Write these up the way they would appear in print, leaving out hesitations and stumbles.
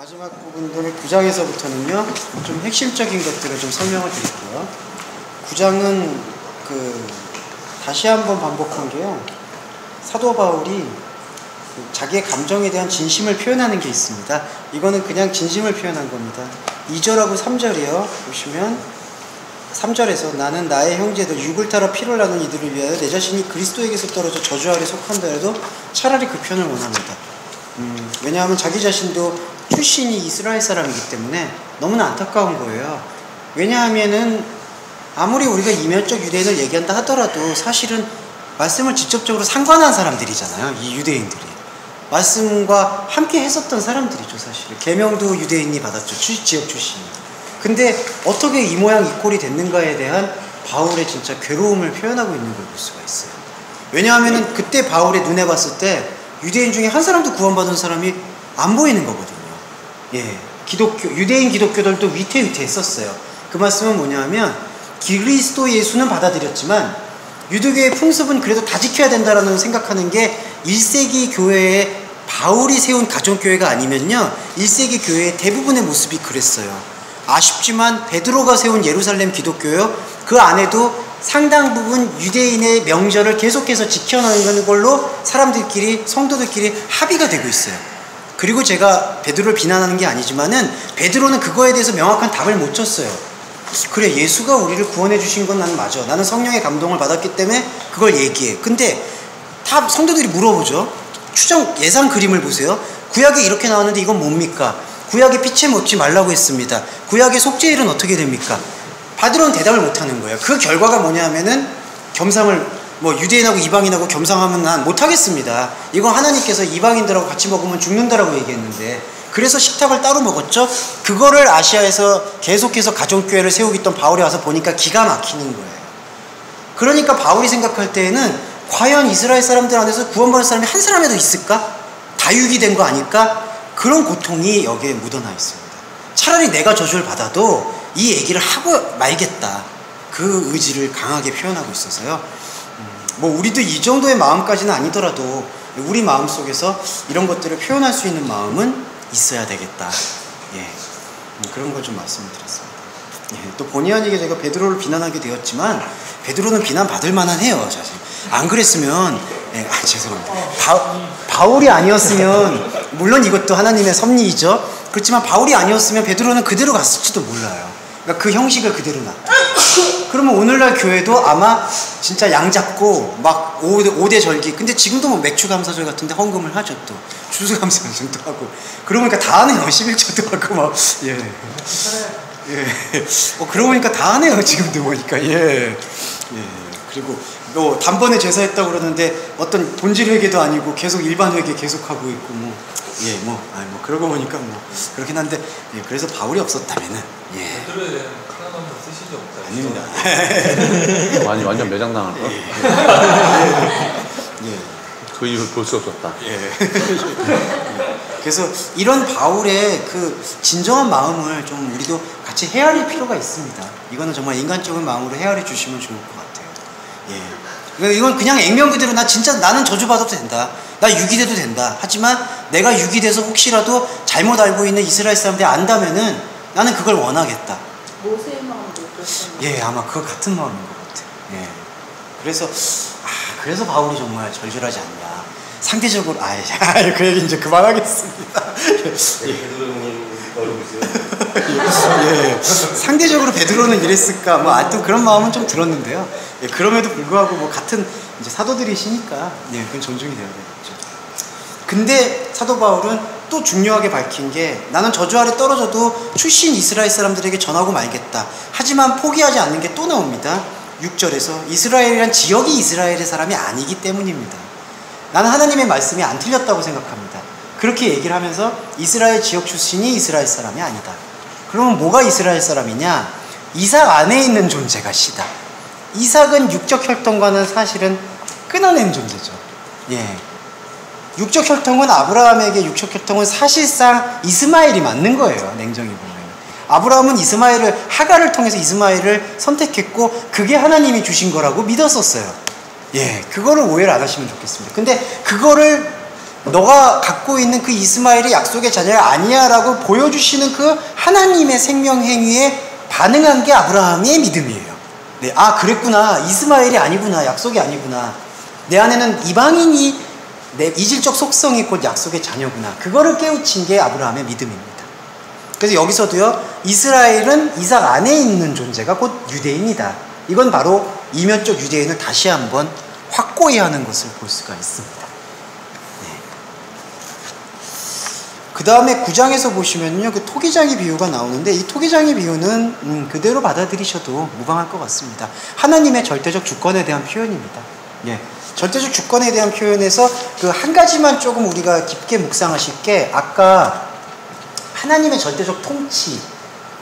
마지막 부분들 9장에서부터는요 좀 핵심적인 것들을 좀 설명을 드릴게요. 9장은 다시 한번 반복한 게요, 사도 바울이 자기의 감정에 대한 진심을 표현하는 게 있습니다. 이거는 그냥 진심을 표현한 겁니다. 2절하고 3절이요 보시면, 3절에서 나는 나의 형제들 육을 따라 피를 나는 이들을 위하여 내 자신이 그리스도에게서 떨어져 저주 아래 속한다 해도 차라리 그 편을 원합니다. 왜냐하면 자기 자신도 출신이 이스라엘 사람이기 때문에 너무나 안타까운 거예요. 왜냐하면은 아무리 우리가 이면적 유대인을 얘기한다 하더라도 사실은 말씀을 직접적으로 상관한 사람들이잖아요. 이 유대인들이 말씀과 함께 했었던 사람들이죠. 사실은 계명도 유대인이 받았죠. 지역 출신이. 근데 어떻게 이 모양 이 꼴이 됐는가에 대한 바울의 진짜 괴로움을 표현하고 있는 걸 볼 수가 있어요. 왜냐하면은 그때 바울의 눈에 봤을 때 유대인 중에 한 사람도 구원받은 사람이 안 보이는 거거든요. 예, 유대인 기독교들도 위태위태했었어요. 그 말씀은 뭐냐면 그리스도 예수는 받아들였지만 유대교의 풍습은 그래도 다 지켜야 된다라는 생각하는 게 1세기 교회의 바울이 세운 가정교회가 아니면요 1세기 교회의 대부분의 모습이 그랬어요. 아쉽지만 베드로가 세운 예루살렘 기독교요, 그 안에도 상당 부분 유대인의 명절을 계속해서 지켜나가는 걸로 사람들끼리, 성도들끼리 합의가 되고 있어요. 그리고 제가 베드로를 비난하는 게 아니지만은 베드로는 그거에 대해서 명확한 답을 못 줬어요. 그래, 예수가 우리를 구원해 주신 건 나는 맞아, 나는 성령의 감동을 받았기 때문에 그걸 얘기해. 근데 다 성도들이 물어보죠. 예상 그림을 보세요. 구약에 이렇게 나왔는데 이건 뭡니까? 구약에 피채 먹지 말라고 했습니다. 구약의 속죄일은 어떻게 됩니까? 베드로는 대답을 못하는 거예요. 그 결과가 뭐냐면은 겸상을 유대인하고 이방인하고 겸상하면 난 못하겠습니다. 이건 하나님께서 이방인들하고 같이 먹으면 죽는다라고 얘기했는데, 그래서 식탁을 따로 먹었죠. 그거를 아시아에서 계속해서 가정교회를 세우고 있던 바울이 와서 보니까 기가 막히는 거예요. 그러니까 바울이 생각할 때에는 과연 이스라엘 사람들 안에서 구원받을 사람이 한 사람이라도 있을까? 다육이 된 거 아닐까? 그런 고통이 여기에 묻어나 있습니다. 차라리 내가 저주를 받아도 이 얘기를 하고 말겠다, 그 의지를 강하게 표현하고 있어서요. 우리도 이 정도의 마음까지는 아니더라도 우리 마음속에서 이런 것들을 표현할 수 있는 마음은 있어야 되겠다. 예, 그런 걸 좀 말씀을 드렸습니다. 예, 또 본의 아니게 제가 베드로를 비난하게 되었지만 베드로는 비난받을 만한 해요. 사실 안 그랬으면 죄송합니다. 바울이 아니었으면, 물론 이것도 하나님의 섭리이죠. 그렇지만 바울이 아니었으면 베드로는 그대로 갔을지도 몰라요. 그러니까 그 형식을 그대로 놨다. 그러면 오늘날 교회도 아마 진짜 양 잡고 막 5대 절기, 근데 지금도 맥주 감사절 같은데 헌금을 하죠. 또 추수 감사절도 하고, 그러고 보니까 다 하네요. 11조도 하고 막. 예. 그러고 보니까 다 하네요. 지금도 보니까. 예. 그리고 단번에 제사했다고 그러는데 어떤 본질 회개도 아니고 계속 일반 회개 계속 하고 있고 그러고 보니까 그렇긴 한데, 예, 그래서 바울이 없었다면은, 예. 아닙니다. 아니, 완전 매장당할 걸. 예. 그 이유를 볼 수 없었다. 예. 그래서 이런 바울의 그 진정한 마음을 좀 우리도 같이 헤아릴 필요가 있습니다. 이거는 정말 인간적인 마음으로 헤아려 주시면 좋을 것 같아요. 예. 이건 그냥 액면 그대로 나는 저주받아도 된다, 나 유기돼도 된다, 하지만 내가 유기돼서 혹시라도 잘못 알고 있는 이스라엘 사람들이 안다면은 나는 그걸 원하겠다. 모세의 마음도 그렇죠. 예, 아마 그 같은 마음인 것 같아요. 예. 그래서 바울이 정말 절절하지 않냐. 상대적으로, 그 얘기 이제 그만하겠습니다. 예. 상대적으로 베드로는 이랬을까? 하여튼 그런 마음은 좀 들었는데요. 예, 그럼에도 불구하고 같은 이제 사도들이시니까, 예, 그건 존중이 되어야 되겠죠. 근데 사도 바울은 또 중요하게 밝힌 게, 나는 저주 아래 떨어져도 출신 이스라엘 사람들에게 전하고 말겠다. 하지만 포기하지 않는 게 또 나옵니다. 6절에서 이스라엘이란 지역이 이스라엘의 사람이 아니기 때문입니다. 나는 하나님의 말씀이 안 틀렸다고 생각합니다. 그렇게 얘기를 하면서 이스라엘 지역 출신이 이스라엘 사람이 아니다. 그러면 뭐가 이스라엘 사람이냐? 이삭 안에 있는 존재가 시다. 이삭은 육적 혈통과는 사실은 끊어낸 존재죠. 예. 육적 혈통은, 아브라함에게 육적 혈통은 사실상 이스마엘이 맞는 거예요. 냉정히 보면. 아브라함은 하가를 통해서 이스마엘을 선택했고 그게 하나님이 주신 거라고 믿었었어요. 예, 그거를 오해를 안 하시면 좋겠습니다. 근데 그거를 너가 갖고 있는 그 이스마엘이 약속의 자녀가 아니야 라고 보여주시는 그 하나님의 생명 행위에 반응한 게 아브라함의 믿음이에요. 네, 아 그랬구나. 이스마엘이 아니구나. 약속이 아니구나. 내 안에는 이방인이 내 이질적 속성이 곧 약속의 자녀구나. 그거를 깨우친 게 아브라함의 믿음입니다. 그래서 여기서도요, 이스라엘은 이삭 안에 있는 존재가 곧 유대인이다. 이건 바로 이면적 유대인을 다시 한번 확고히 하는 것을 볼 수가 있습니다. 네. 그 다음에 9장에서 보시면요, 그 토기장의 비유가 나오는데, 이 토기장의 비유는 그대로 받아들이셔도 무방할 것 같습니다. 하나님의 절대적 주권에 대한 표현입니다. 예. 절대적 주권에 대한 표현에서 그 한 가지만 조금 우리가 깊게 묵상하실 게, 아까 하나님의 절대적 통치,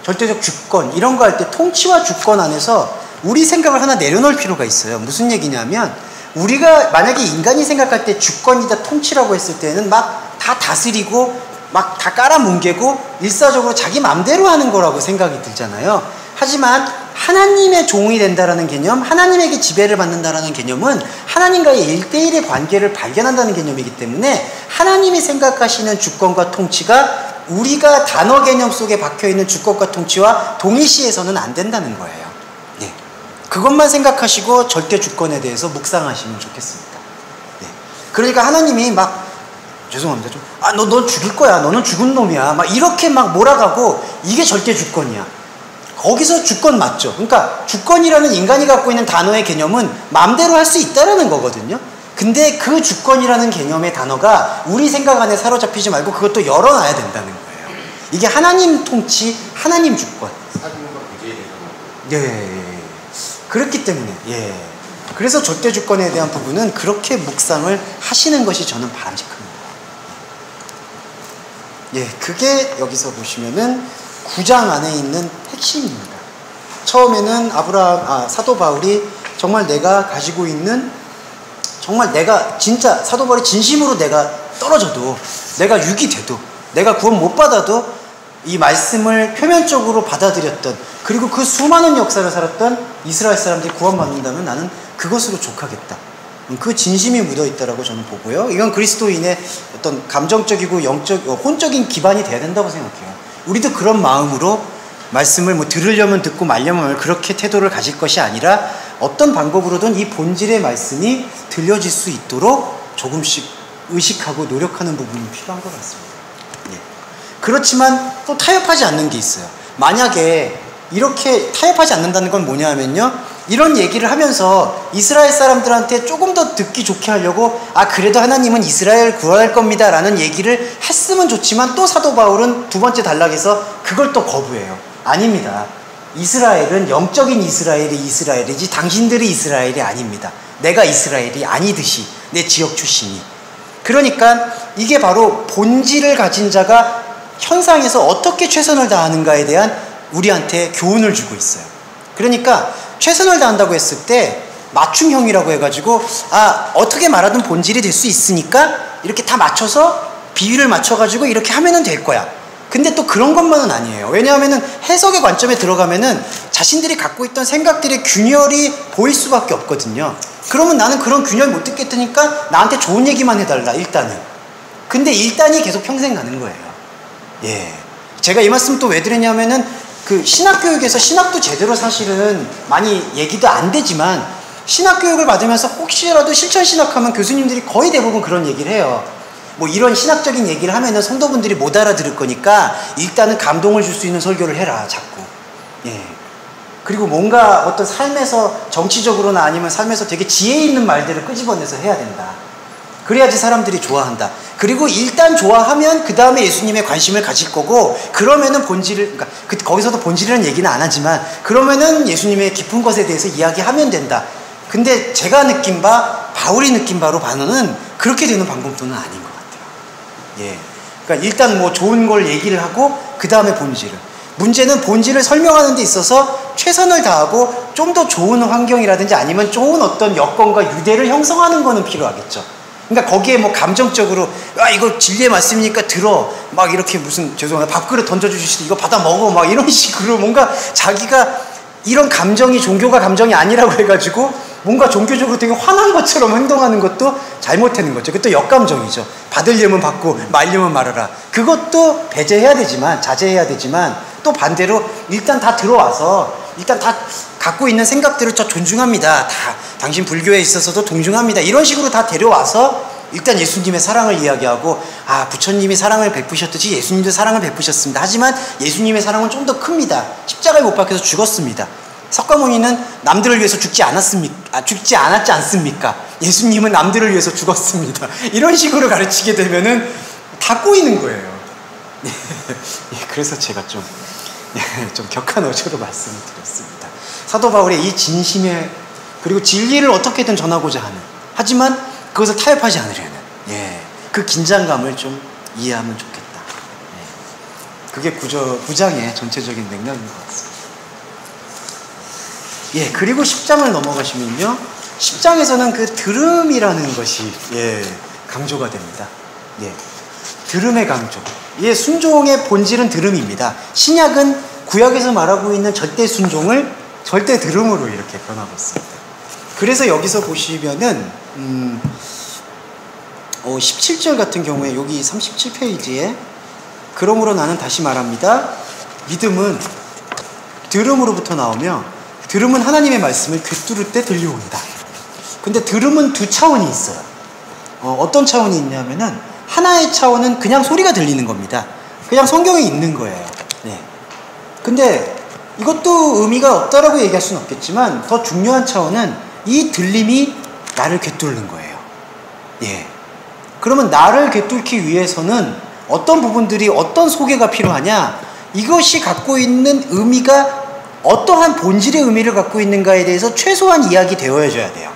절대적 주권 이런 거 할 때 통치와 주권 안에서 우리 생각을 하나 내려놓을 필요가 있어요. 무슨 얘기냐면, 우리가 만약에 인간이 생각할 때 주권이다 통치라고 했을 때는 막 다 다스리고 막 다 깔아뭉개고 일사적으로 자기 맘대로 하는 거라고 생각이 들잖아요. 하지만 하나님의 종이 된다라는 개념, 하나님에게 지배를 받는다라는 개념은 하나님과의 1대1의 관계를 발견한다는 개념이기 때문에, 하나님이 생각하시는 주권과 통치가 우리가 단어 개념 속에 박혀있는 주권과 통치와 동일시해서는 안 된다는 거예요. 네. 그것만 생각하시고 절대 주권에 대해서 묵상하시면 좋겠습니다. 네. 그러니까 하나님이 막, 죄송합니다. 좀, 넌 죽일 거야. 너는 죽은 놈이야. 막 이렇게 막 몰아가고, 이게 절대 주권이야. 거기서 주권 맞죠? 그러니까 주권이라는 인간이 갖고 있는 단어의 개념은 마음대로 할 수 있다라는 거거든요. 근데 그 주권이라는 개념의 단어가 우리 생각 안에 사로잡히지 말고 그것도 열어놔야 된다는 거예요. 이게 하나님 통치, 하나님 주권. 사진과 구제에 대해서. 네. 그렇기 때문에, 예. 그래서 절대 주권에 대한 부분은 그렇게 묵상을 하시는 것이 저는 바람직합니다. 예. 그게 여기서 보시면은 9장 안에 있는 핵심입니다. 처음에는 사도 바울이 정말 내가 가지고 있는, 정말 내가 진짜 사도 바울이 진심으로 내가 떨어져도, 내가 육이 돼도, 내가 구원 못 받아도 이 말씀을 표면적으로 받아들였던, 그리고 그 수많은 역사를 살았던 이스라엘 사람들이 구원받는다면 나는 그것으로 족하겠다. 그 진심이 묻어있다라고 저는 보고요. 이건 그리스도인의 어떤 감정적이고 혼적인 기반이 돼야 된다고 생각해요. 우리도 그런 마음으로 말씀을 들으려면 듣고 말려면 그렇게 태도를 가질 것이 아니라, 어떤 방법으로든 이 본질의 말씀이 들려질 수 있도록 조금씩 의식하고 노력하는 부분이 필요한 것 같습니다. 예. 그렇지만 또 타협하지 않는 게 있어요. 만약에 이렇게 타협하지 않는다는 건 뭐냐 하면요, 이런 얘기를 하면서 이스라엘 사람들한테 조금 더 듣기 좋게 하려고, 그래도 하나님은 이스라엘 구원할 겁니다 라는 얘기를 했으면 좋지만, 또 사도 바울은 두 번째 단락에서 그걸 또 거부해요. 아닙니다. 이스라엘은 영적인 이스라엘이 이스라엘이지 당신들이 이스라엘이 아닙니다. 내가 이스라엘이 아니듯이 내 지역 출신이. 그러니까 이게 바로 본질을 가진 자가 현상에서 어떻게 최선을 다하는가에 대한 우리한테 교훈을 주고 있어요. 그러니까 최선을 다한다고 했을 때 맞춤형이라고 해가지고, 어떻게 말하든 본질이 될 수 있으니까 이렇게 다 맞춰서 비율을 맞춰가지고 이렇게 하면은 될 거야. 근데 또 그런 것만은 아니에요. 왜냐하면은 해석의 관점에 들어가면은 자신들이 갖고 있던 생각들의 균열이 보일 수밖에 없거든요. 그러면 나는 그런 균열 못 듣겠다니까 나한테 좋은 얘기만 해달라, 일단은. 근데 일단이 계속 평생 가는 거예요. 예. 제가 이 말씀 또 왜 드렸냐면은, 그 신학교육에서, 신학도 제대로 사실은 많이 얘기도 안 되지만, 신학교육을 받으면서 혹시라도 실천신학하면 교수님들이 거의 대부분 그런 얘기를 해요. 이런 신학적인 얘기를 하면은 성도분들이 못 알아들을 거니까 일단은 감동을 줄 수 있는 설교를 해라, 자꾸. 예. 그리고 뭔가 어떤 삶에서 정치적으로나 아니면 삶에서 되게 지혜 있는 말들을 끄집어내서 해야 된다. 그래야지 사람들이 좋아한다. 그리고 일단 좋아하면 그 다음에 예수님의 관심을 가질 거고, 그러면은 본질을, 그러니까 거기서도 본질이라는 얘기는 안 하지만, 그러면은 예수님의 깊은 것에 대해서 이야기하면 된다. 근데 제가 느낀 바, 바울이 느낀 바로 반응은 그렇게 되는 방법도는 아닌 것 같아요. 예. 그러니까 일단 좋은 걸 얘기를 하고 그 다음에 본질을. 문제는 본질을 설명하는 데 있어서 최선을 다하고 좀 더 좋은 환경이라든지 아니면 좋은 어떤 여건과 유대를 형성하는 거는 필요하겠죠. 그러니까 거기에 감정적으로 이거 진리의 말씀이니까 들어, 막 이렇게 무슨, 죄송합니다, 밥그릇 던져주시지, 이거 받아 먹어, 막 이런 식으로 뭔가 자기가 이런 감정이 종교가 감정이 아니라고 해가지고 뭔가 종교적으로 되게 화난 것처럼 행동하는 것도 잘못하는 거죠. 그것도 역감정이죠. 받으려면 받고 말려면 말아라. 그것도 배제해야 되지만, 자제해야 되지만, 또 반대로 일단 다 들어와서 일단 다 갖고 있는 생각들을 저 존중합니다. 다 당신 불교에 있어서도 존중합니다. 이런 식으로 다 데려와서 일단 예수님의 사랑을 이야기하고, 아, 부처님이 사랑을 베푸셨듯이 예수님도 사랑을 베푸셨습니다. 하지만 예수님의 사랑은 좀 더 큽니다. 십자가에 못 박혀서 죽었습니다. 석가모니는 남들을 위해서 죽지 않았지 않습니까? 예수님은 남들을 위해서 죽었습니다. 이런 식으로 가르치게 되면은 다 꼬이는 거예요. 그래서 제가 좀 격한 어조로 말씀을 드렸습니다. 사도 바울의 이 진심의, 그리고 진리를 어떻게든 전하고자 하는, 하지만 그것을 타협하지 않으려는, 그 긴장감을 좀 이해하면 좋겠다. 그게 9장의 전체적인 맥락인 것 같습니다. 그리고 10장을 넘어가시면요, 10장에서는 그 들음이라는 것이 강조가 됩니다. 들음의 강조. 순종의 본질은 들음입니다. 신약은 구약에서 말하고 있는 절대 순종을 절대 들음으로 이렇게 변하고 있습니다. 그래서 여기서 보시면은 17절 같은 경우에 여기 37페이지에 그러므로 나는 다시 말합니다. 믿음은 들음으로부터 나오며 들음은 하나님의 말씀을 꿰뚫을 때 들려온다. 근데 들음은 두 차원이 있어요. 어떤 차원이 있냐면은 하나의 차원은 그냥 소리가 들리는 겁니다. 그냥 성경에 있는 거예요. 근데 이것도 의미가 없다라고 얘기할 수는 없겠지만 더 중요한 차원은 이 들림이 나를 꿰뚫는 거예요. 그러면 나를 꿰뚫기 위해서는 어떤 부분들이 어떤 소개가 필요하냐? 이것이 갖고 있는 의미가 어떠한 본질의 의미를 갖고 있는가에 대해서 최소한 이야기 되어줘야 돼요.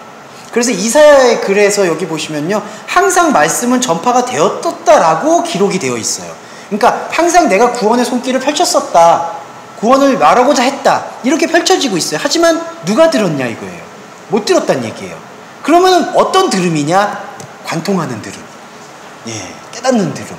그래서 이사야의 글에서 여기 보시면요, 항상 말씀은 전파가 되었다라고 기록이 되어 있어요. 그러니까 항상 내가 구원의 손길을 펼쳤었다, 구원을 말하고자 했다, 이렇게 펼쳐지고 있어요. 하지만 누가 들었냐 이거예요. 못 들었다는 얘기예요. 그러면 어떤 들음이냐? 관통하는 들음, 깨닫는 들음,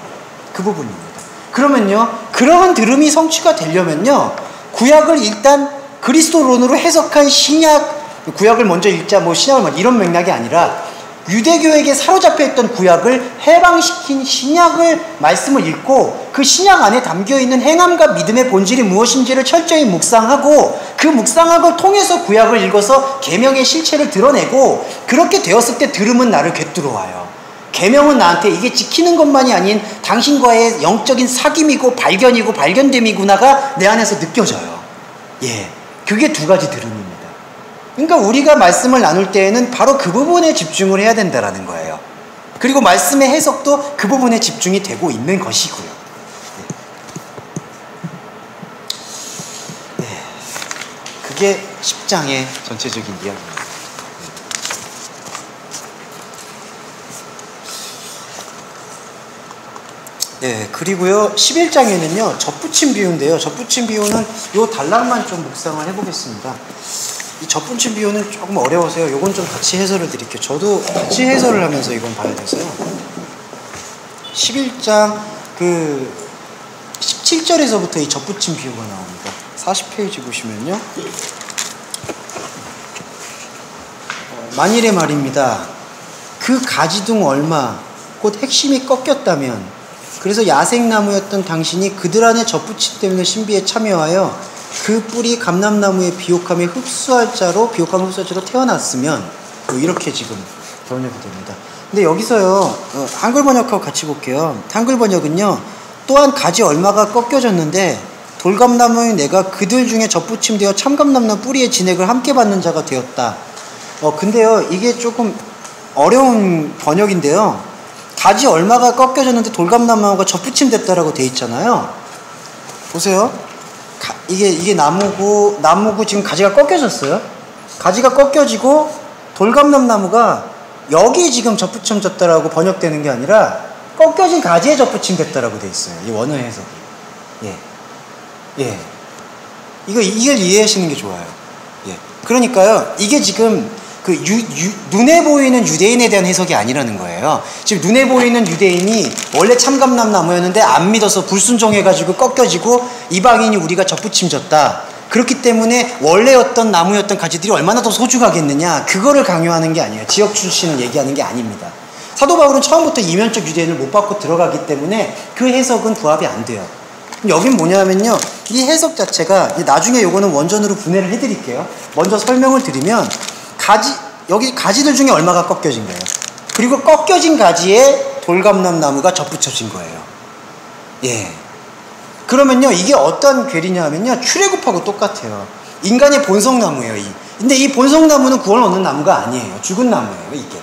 그 부분입니다. 그러면요, 그러한 들음이 성취가 되려면요, 구약을 일단 그리스도론으로 해석한 신약, 구약을 먼저 읽자, 신약을 먼저, 이런 맥락이 아니라 유대교에게 사로잡혀 있던 구약을 해방시킨 신약을 말씀을 읽고 그 신약 안에 담겨있는 행함과 믿음의 본질이 무엇인지를 철저히 묵상하고 그 묵상학을 통해서 구약을 읽어서 계명의 실체를 드러내고, 그렇게 되었을 때 들음은 나를 꿰뚫어와요. 계명은 나한테 이게 지키는 것만이 아닌 당신과의 영적인 사귐이고 발견이고 발견됨이구나가 내 안에서 느껴져요. 그게 두 가지 들음입니다. 그러니까 우리가 말씀을 나눌 때에는 바로 그 부분에 집중을 해야 된다라는 거예요. 그리고 말씀의 해석도 그 부분에 집중이 되고 있는 것이고요. 그게 10장의 전체적인 이야기입니다. 그리고요, 11장에는요, 접붙임 비유인데요. 접붙임 비유는 요 단락만 좀 묵상을 해보겠습니다. 이 접붙임 비유는 조금 어려워서요, 요건 좀 같이 해설을 드릴게요. 저도 같이 해설을 하면서 이건 봐야 돼서요. 11장 17절에서부터 이 접붙임 비유가 나옵니다. 40페이지 보시면요, 만일의 말입니다. 그 가지둥 얼마 곧 핵심이 꺾였다면, 그래서 야생나무였던 당신이 그들 안에 접붙임 때문에 신비에 참여하여 그 뿔이 감람나무의 비옥함에 흡수할 자로 태어났으면, 이렇게 지금 번역이 됩니다. 근데 여기서요, 한글 번역하고 같이 볼게요. 한글 번역은요, 또한 가지 얼마가 꺾여졌는데 돌감나무의 내가 그들 중에 접붙임되어 참감나무 뿌리의 진액을 함께 받는 자가 되었다. 근데요, 이게 조금 어려운 번역인데요, 가지 얼마가 꺾여졌는데 돌감나무가 접붙임됐다라고 돼 있잖아요. 보세요. 이게 나무고 지금 가지가 꺾여졌어요. 가지가 꺾여지고 돌감나무가 여기 지금 접붙임졌다라고 번역되는 게 아니라 꺾여진 가지에 접붙임됐다라고 돼 있어요. 이 원어 해석이. 이걸 이해하시는 게 좋아요. 그러니까요, 이게 지금 눈에 보이는 유대인에 대한 해석이 아니라는 거예요. 지금 눈에 보이는 유대인이 원래 참감나무였는데 안 믿어서 불순종해가지고 꺾여지고 이방인이 우리가 접붙임졌다. 그렇기 때문에 원래였던 나무였던 가지들이 얼마나 더 소중하겠느냐, 그거를 강요하는 게 아니에요. 지역 출신을 얘기하는 게 아닙니다. 사도 바울은 처음부터 이면적 유대인을 못 받고 들어가기 때문에 그 해석은 부합이 안 돼요. 여긴 뭐냐면요, 이 해석 자체가, 나중에 요거는 원전으로 분해를 해드릴게요. 먼저 설명을 드리면, 여기 가지들 중에 얼마가 꺾여진 거예요. 그리고 꺾여진 가지에 돌감람나무가 접붙여진 거예요. 예. 그러면요, 이게 어떤 괴리냐 하면요, 출애굽하고 똑같아요. 인간의 본성나무예요. 근데 이 본성나무는 구원을 얻는 나무가 아니에요. 죽은 나무예요, 이게.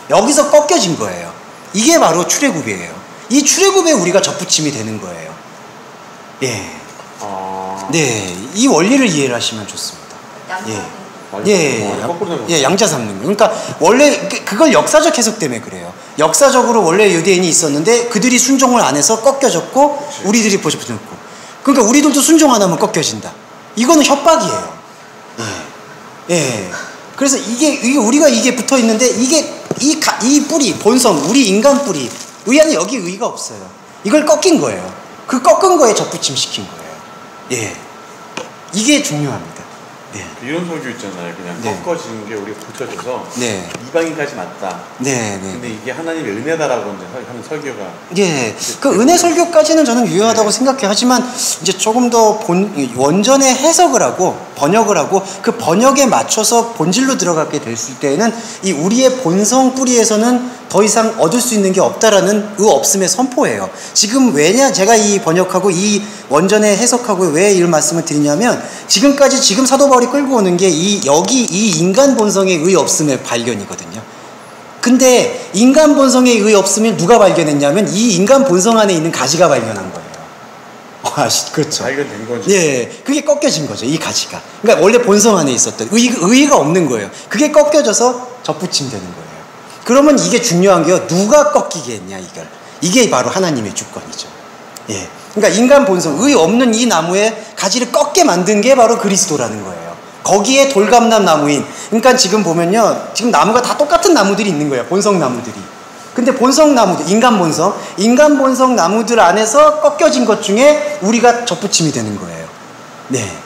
여기서 꺾여진 거예요. 이게 바로 출애굽이에요. 이 출애굽에 우리가 접붙임이 되는 거예요. 예. 네, 이 원리를 이해를 하시면 좋습니다. 예, 양자 삼는 거. 그러니까 원래 그걸 역사적 해석 때문에 그래요. 역사적으로 원래 유대인이 있었는데 그들이 순종을 안 해서 꺾여졌고, 그치. 우리들이 보셨고, 그러니까 우리들도 순종 안 하면 꺾여진다. 이거는 협박이에요. 예. 그래서 이게 우리가 이게 붙어 있는데, 이 뿌리, 본성, 우리 인간 뿌리, 의 안에 여기 의가 없어요. 이걸 꺾인 거예요. 그 꺾은 거에 접붙임 시킨 거예요. 예. 이게 중요합니다. 네. 이런 설교 있잖아요. 그냥 네. 꺾어지는 게 우리가 붙여져서 네. 이방인까지 맞다. 네. 근데 이게 하나님의 은혜다라고 이제 하는 설교가. 예. 그 은혜 설교까지는 저는 유효하다고 생각해요. 하지만 이제 조금 더 원전의 해석을 하고 번역을 하고 그 번역에 맞춰서 본질로 들어가게 됐을 때에는 이 우리의 본성 뿌리에서는 더 이상 얻을 수 있는 게 없다라는 의 없음의 선포예요. 지금 왜냐 제가 이 번역하고 이 원전의 해석하고 왜 이 말씀을 드리냐면, 지금 사도 바울이 끌고 오는 게 여기 이 인간 본성의 의 없음의 발견이거든요. 근데 인간 본성의 의 없음을 누가 발견했냐면 이 인간 본성 안에 있는 가지가 발견한 거예요. 그렇죠. 발견된 거죠. 예, 그게 꺾여진 거죠, 이 가지가. 그러니까 원래 본성 안에 있었던 의의가 없는 거예요. 그게 꺾여져서 접붙임되는 거예요. 그러면 이게 중요한 게요, 누가 꺾이게 했냐, 이걸. 이게 바로 하나님의 주권이죠. 예. 그러니까 인간 본성, 의 없는 이 나무에 가지를 꺾게 만든 게 바로 그리스도라는 거예요. 거기에 돌감람 나무인, 그러니까 지금 보면요, 지금 나무가 다 똑같은 나무들이 있는 거예요, 본성 나무들이. 근데 본성 나무들, 인간 본성 나무들 안에서 꺾여진 것 중에 우리가 접붙임이 되는 거예요. 네.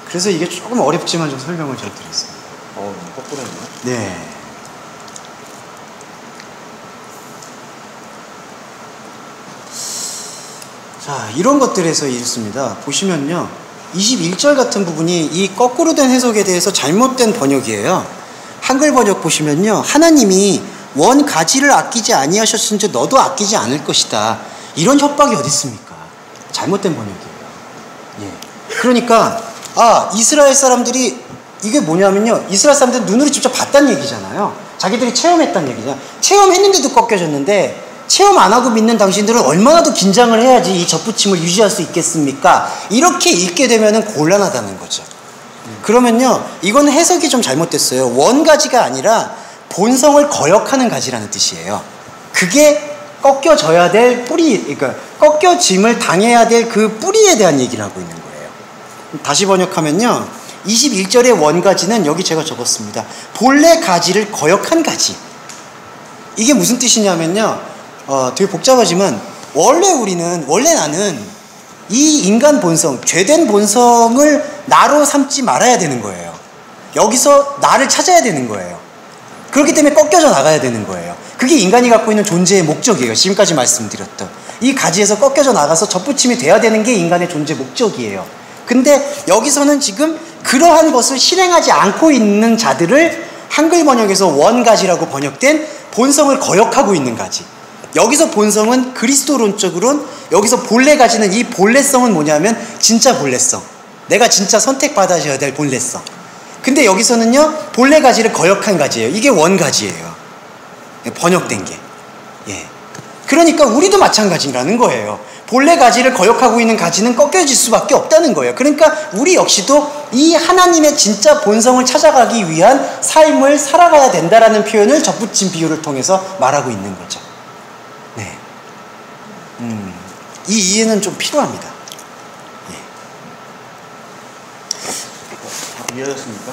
그래서 이게 조금 어렵지만 좀 설명을 잘 드리겠습니다. 거꾸로네요. 네. 자, 이런 것들에서 이렇습니다. 보시면요, 21절 같은 부분이 이 거꾸로 된 해석에 대해서 잘못된 번역이에요. 한글 번역 보시면요, 하나님이 원 가지를 아끼지 아니하셨은지 너도 아끼지 않을 것이다, 이런 협박이 어디 있습니까? 잘못된 번역이에요. 예. 그러니까 이스라엘 사람들이, 이게 뭐냐면요, 이스라엘 사람들은 눈으로 직접 봤다는 얘기잖아요. 자기들이 체험했다는 얘기잖아요. 체험했는데도 꺾여졌는데, 체험 안 하고 믿는 당신들은 얼마나 더 긴장을 해야지 이 접붙임을 유지할 수 있겠습니까? 이렇게 읽게 되면 곤란하다는 거죠. 그러면요, 이건 해석이 좀 잘못됐어요. 원가지가 아니라 본성을 거역하는 가지라는 뜻이에요. 그게 꺾여져야 될 뿌리, 그러니까 꺾여짐을 당해야 될 그 뿌리에 대한 얘기를 하고 있는 거예요. 다시 번역하면요, 21절의 원가지는 여기 제가 적었습니다. 본래 가지를 거역한 가지. 이게 무슨 뜻이냐면요, 되게 복잡하지만, 원래 나는 이 인간 본성, 죄된 본성을 나로 삼지 말아야 되는 거예요. 여기서 나를 찾아야 되는 거예요. 그렇기 때문에 꺾여져 나가야 되는 거예요. 그게 인간이 갖고 있는 존재의 목적이에요. 지금까지 말씀드렸던 이 가지에서 꺾여져 나가서 접붙임이 돼야 되는 게 인간의 존재 목적이에요. 근데 여기서는 지금 그러한 것을 실행하지 않고 있는 자들을 한글 번역에서 원가지라고 번역된 본성을 거역하고 있는 가지. 여기서 본성은 그리스도론적으로는, 여기서 본래 가지는, 이 본래성은 뭐냐면 진짜 본래성, 내가 진짜 선택받아야 될 본래성. 근데 여기서는요, 본래 가지를 거역한 가지예요. 이게 원가지예요, 번역된 게. 예. 그러니까 우리도 마찬가지라는 거예요. 본래 가지를 거역하고 있는 가지는 꺾여질 수밖에 없다는 거예요. 그러니까 우리 역시도 이 하나님의 진짜 본성을 찾아가기 위한 삶을 살아가야 된다라는 표현을 접붙임 비유를 통해서 말하고 있는 거죠. 네. 이 이해는 좀 필요합니다. 예. 이해하셨습니까?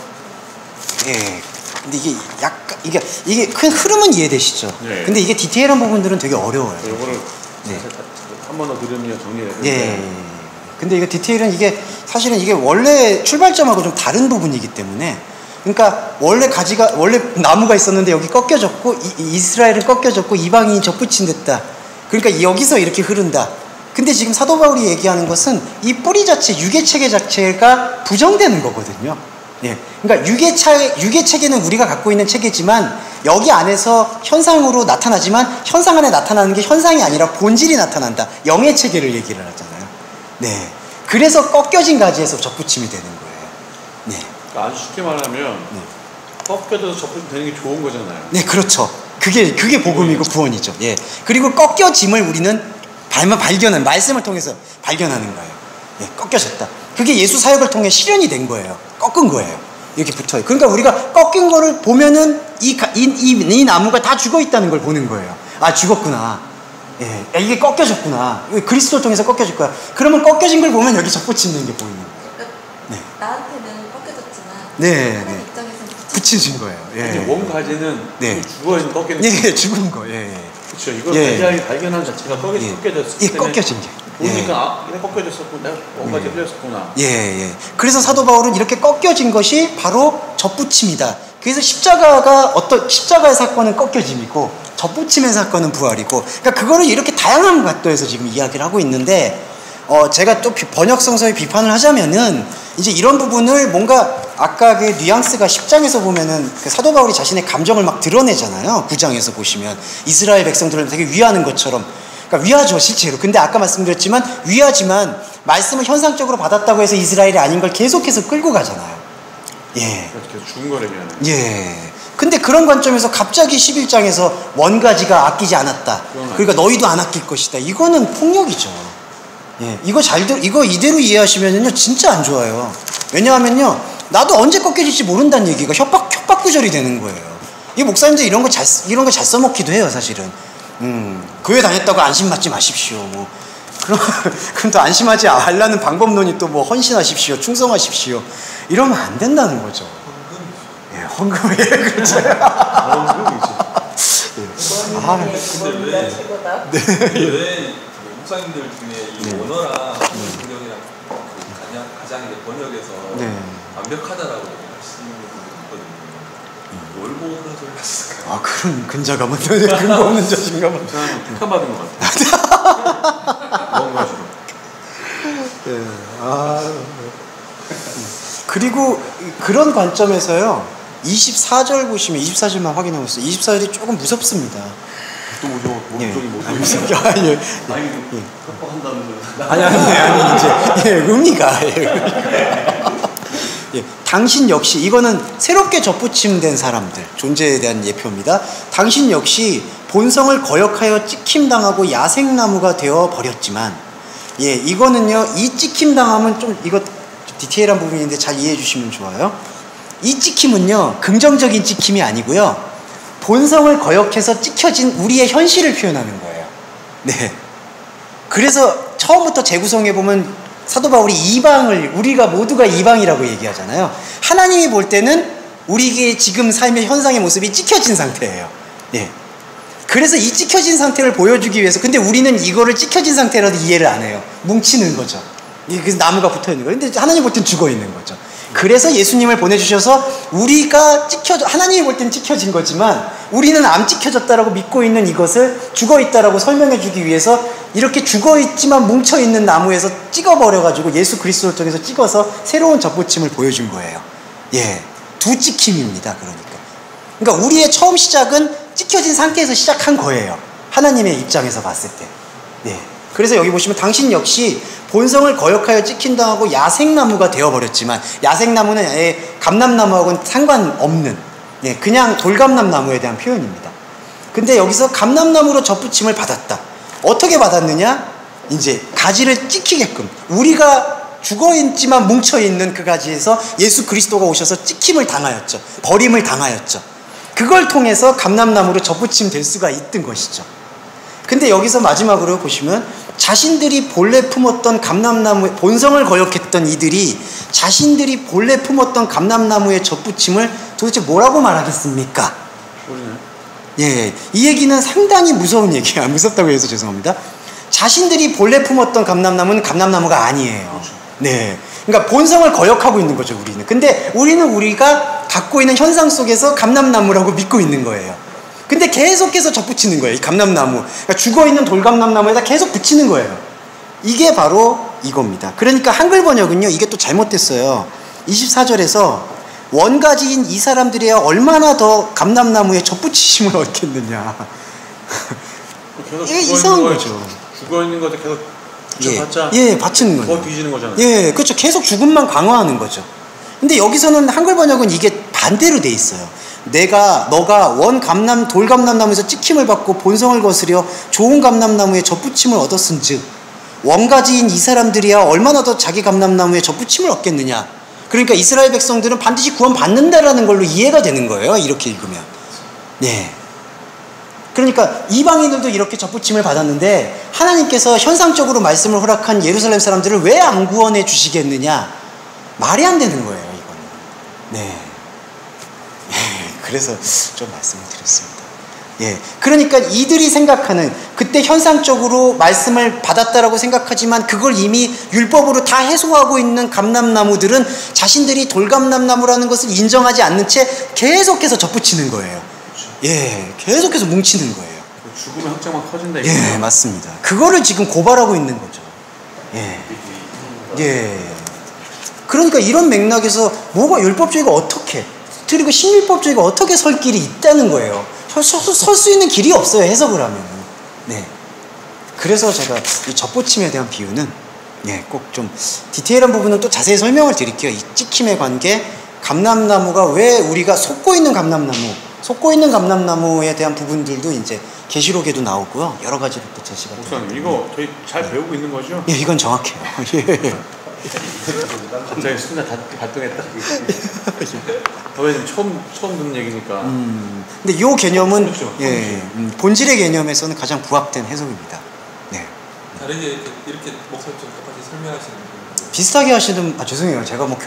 예. 근데 이게 약간, 이게 큰 흐름은 이해되시죠? 네. 근데 이게 디테일한 부분들은 되게 어려워요. 이거를 네. 한 번 더 들으면 정리해야 예. 근데 이거 디테일은 이게 사실은 이게 원래 출발점하고 좀 다른 부분이기 때문에, 그러니까 원래 나무가 있었는데 여기 꺾여졌고 이스라엘은 꺾여졌고 이방인이 접붙임됐다. 그러니까 여기서 이렇게 흐른다. 근데 지금 사도 바울이 얘기하는 것은 이 뿌리 자체, 유계 체계 자체가 부정되는 거거든요. 예. 그러니까 유계 체계는 우리가 갖고 있는 체계지만 여기 안에서 현상으로 나타나지만 현상 안에 나타나는 게 현상이 아니라 본질이 나타난다. 영의 체계를 얘기를 하잖아요. 네. 그래서 꺾여진 가지에서 접붙임이 되는 거예요. 네. 그러니까 아주 쉽게 말하면 꺾여져서 접붙임 되는 게 좋은 거잖아요. 네, 그렇죠. 그게 복음이고 구원이죠. 예. 그리고 꺾여짐을 우리는 발견한, 말씀을 통해서 발견하는 거예요. 예, 꺾여졌다. 그게 예수 사역을 통해 실현이 된 거예요. 꺾은 거예요. 이렇게 붙어요. 그러니까 우리가 꺾인 거를 보면은 이 나무가 다 죽어 있다는 걸 보는 거예요. 아, 죽었구나. 예, 이게 꺾여졌구나. 그리스도를 통해서 꺾여질 거야. 그러면 꺾여진 걸 보면 여기 접붙이는 게 보이는 거예요. 네. 나한테는 꺾여졌지만 네, 하나님 네. 입장에서는 붙여진 거예요. 예. 몸 가지는 네. 죽어있는 꺾이는. 예, 죽은 거. 예. 그렇죠. 이걸 예. 발견한 자체가 꺾여졌을 예, 때 꺾여진 게. 보니까 아, 이게 꺾여졌었구나. 뭔가 흘렸었구나. 예. 그래서 사도 바울은 이렇게 꺾여진 것이 바로 접붙임이다. 그래서 십자가의 사건은 꺾여짐이고 접붙임의 사건은 부활이고, 그러니까 그거를 이렇게 다양한 각도에서 지금 이야기를 하고 있는데, 제가 또 번역 성서의 비판을 하자면은 이제 이런 부분을 뭔가 아까 그 뉘앙스가 10장에서 보면은 그 사도 바울이 자신의 감정을 막 드러내잖아요. 9장에서 보시면 이스라엘 백성들을 되게 위하는 것처럼, 그러니까 위하죠 실제로. 근데 아까 말씀드렸지만 위하지만 말씀을 현상적으로 받았다고 해서 이스라엘이 아닌 걸 계속해서 끌고 가잖아요. 예. 계속 죽은 거래 그냥. 예. 근데 그런 관점에서 갑자기 11장에서 원가지가 아끼지 않았다. 그러니까 너희도 안 아낄 것이다. 이거는 폭력이죠. 예. 이거 이대로 이해하시면요 진짜 안 좋아요. 왜냐하면요 나도 언제 꺾여질지 모른다는 얘기가 협박 구절이 되는 거예요. 이 목사님들 이런 거 잘 써먹기도 해요 사실은. 교회 다녔다고 안심 맞지 마십시오. 뭐 그럼 또 안심하지 않으려는 방법론이 또 뭐 헌신하십시오, 충성하십시오. 이러면 안 된다는 거죠. 예, 헌금이 그렇죠. 헌금이죠. 근데 왜 목사님들 중에 이 원어랑 번역이랑 가장 이제 번역에서 완벽하다라고 하시는 분이 있거든요. 뭘 보는 소리 하셨을까요? 아, 그런 근자감은 근거 없는 자신감은 평가받은 것 같아요. 뭔가 주로. 그리고 그런 관점에서요 24절 보시면 24절만 확인하고 있어요. 24절이 조금 무섭습니다. 또 몸쪽이 아니, 협박한다는 이제 의미가 당신 역시, 이거는 새롭게 접붙임된 사람들 존재에 대한 예표입니다. 당신 역시 본성을 거역하여 찍힘당하고 야생나무가 되어 버렸지만, 이거는요 이 찍힘당함은 이거 디테일한 부분인데 잘 이해해 주시면 좋아요. 이 찍힘은요 긍정적인 찍힘이 아니고요 본성을 거역해서 찍혀진 우리의 현실을 표현하는 거예요. 네. 그래서 처음부터 재구성해 보면 사도 바울이 우리가 모두가 이방이라고 얘기하잖아요. 하나님이 볼 때는 우리의 지금 삶의 현상의 모습이 찍혀진 상태예요. 네. 그래서 이 찍혀진 상태를 보여주기 위해서, 근데 우리는 이거를 찍혀진 상태라도 이해를 안 해요. 뭉치는 거죠. 그래서 나무가 붙어 있는 거예요. 근데 하나님 볼 땐 죽어 있는 거죠. 그래서 예수님을 보내주셔서 하나님이 볼 땐 찍혀진 거지만 우리는 안 찍혀졌다라고 믿고 있는 이것을 죽어있다라고 설명해 주기 위해서 이렇게 죽어있지만 뭉쳐있는 나무에서 찍어버려가지고 예수 그리스도를 통해서 찍어서 새로운 접붙임을 보여준 거예요. 두 찍힘입니다. 그러니까 우리의 처음 시작은 찍혀진 상태에서 시작한 거예요. 하나님의 입장에서 봤을 때. 그래서 여기 보시면 당신 역시 본성을 거역하여 찍힌당하고 야생나무가 되어버렸지만, 야생나무는 감람나무하고는 상관없는 그냥 돌감람나무에 대한 표현입니다. 근데 여기서 감람나무로 접붙임을 받았다. 어떻게 받았느냐? 이제 가지를 찍히게끔, 우리가 죽어있지만 뭉쳐있는 그 가지에서 예수 그리스도가 오셔서 찍힘을 당하였죠. 버림을 당하였죠. 그걸 통해서 감람나무로 접붙임 될 수가 있던 것이죠. 근데 여기서 마지막으로 보시면 자신들이 본래 품었던 감람나무의 본성을 거역했던 이들이 자신들이 본래 품었던 감람나무의 접붙임을 도대체 뭐라고 말하겠습니까? 이 얘기는 상당히 무서운 얘기야. 무섭다고 해서 죄송합니다. 자신들이 본래 품었던 감람나무는 감람나무가 아니에요. 그렇죠. 네. 그러니까 본성을 거역하고 있는 거죠, 우리는. 근데 우리는 우리가 갖고 있는 현상 속에서 감람나무라고 믿고 있는 거예요. 근데 계속해서 접붙이는 거예요, 이 감람나무. 그러니까 죽어있는 돌감람나무에다 계속 붙이는 거예요. 이게 바로 이겁니다. 그러니까 한글 번역은요, 이게 또 잘못됐어요. 24절에서 원가지인 이 사람들이야 얼마나 더 감람나무에 접붙이심을 얻겠느냐. 이게 이상한 거죠. 죽어있는 것도 계속 붙여봤자 예, 받치는 거죠. 더 뒤지는 거잖아요. 예, 그렇죠. 계속 죽음만 강화하는 거죠. 근데 여기서는 한글 번역은 이게 반대로 돼 있어요. 너가 원 감람 돌감람나무에서 찍힘을 받고 본성을 거스려 좋은 감람나무에 접붙임을 얻었은즉 원가지인 이 사람들이야 얼마나 더 자기 감람나무에 접붙임을 얻겠느냐. 그러니까 이스라엘 백성들은 반드시 구원 받는다라는 걸로 이해가 되는 거예요, 이렇게 읽으면. 네. 그러니까 이방인들도 이렇게 접붙임을 받았는데 하나님께서 현상적으로 말씀을 허락한 예루살렘 사람들을 왜 안 구원해 주시겠느냐. 말이 안 되는 거예요, 이거는. 네. 그래서 좀 말씀을 드렸습니다. 예. 그러니까 이들이 생각하는, 그때 현상적으로 말씀을 받았다라고 생각하지만 그걸 이미 율법으로 다 해소하고 있는 감람나무들은 자신들이 돌감람나무라는 것을 인정하지 않는 채 계속해서 접붙이는 거예요. 예. 계속해서 뭉치는 거예요. 죽음의 확장만 커진다. 예, 맞습니다. 그거를 지금 고발하고 있는 거죠. 예. 예. 그러니까 이런 맥락에서 뭐가 율법주의가 어떻게, 그리고 신율법주의가 어떻게 설 길이 있다는 거예요. 설 수 있는 길이 없어요, 해석을 하면. 네. 그래서 제가 이 접붙임에 대한 비유는 꼭 좀 디테일한 부분은 또 자세히 설명을 드릴게요. 이 찍힘의 관계, 감람나무가 왜 우리가 속고 있는 감람나무에 대한 부분들도 이제 계시록에도 나오고요. 여러 가지로 또 제시가 됩니다. 목사님, 이거 저희 잘 배우고 있는 거죠? 예, 이건 정확해요. 예. 갑자기 순간 발동했다. 저희는 처음 듣는 얘기니까. 근데 이 개념은 그렇죠. 본질의 개념에서는 가장 부합된 해석입니다. 네. 다르게 이렇게 목사님처럼 똑같이 설명하시는 분 비슷하게 하시는, 죄송해요. 제가 뭐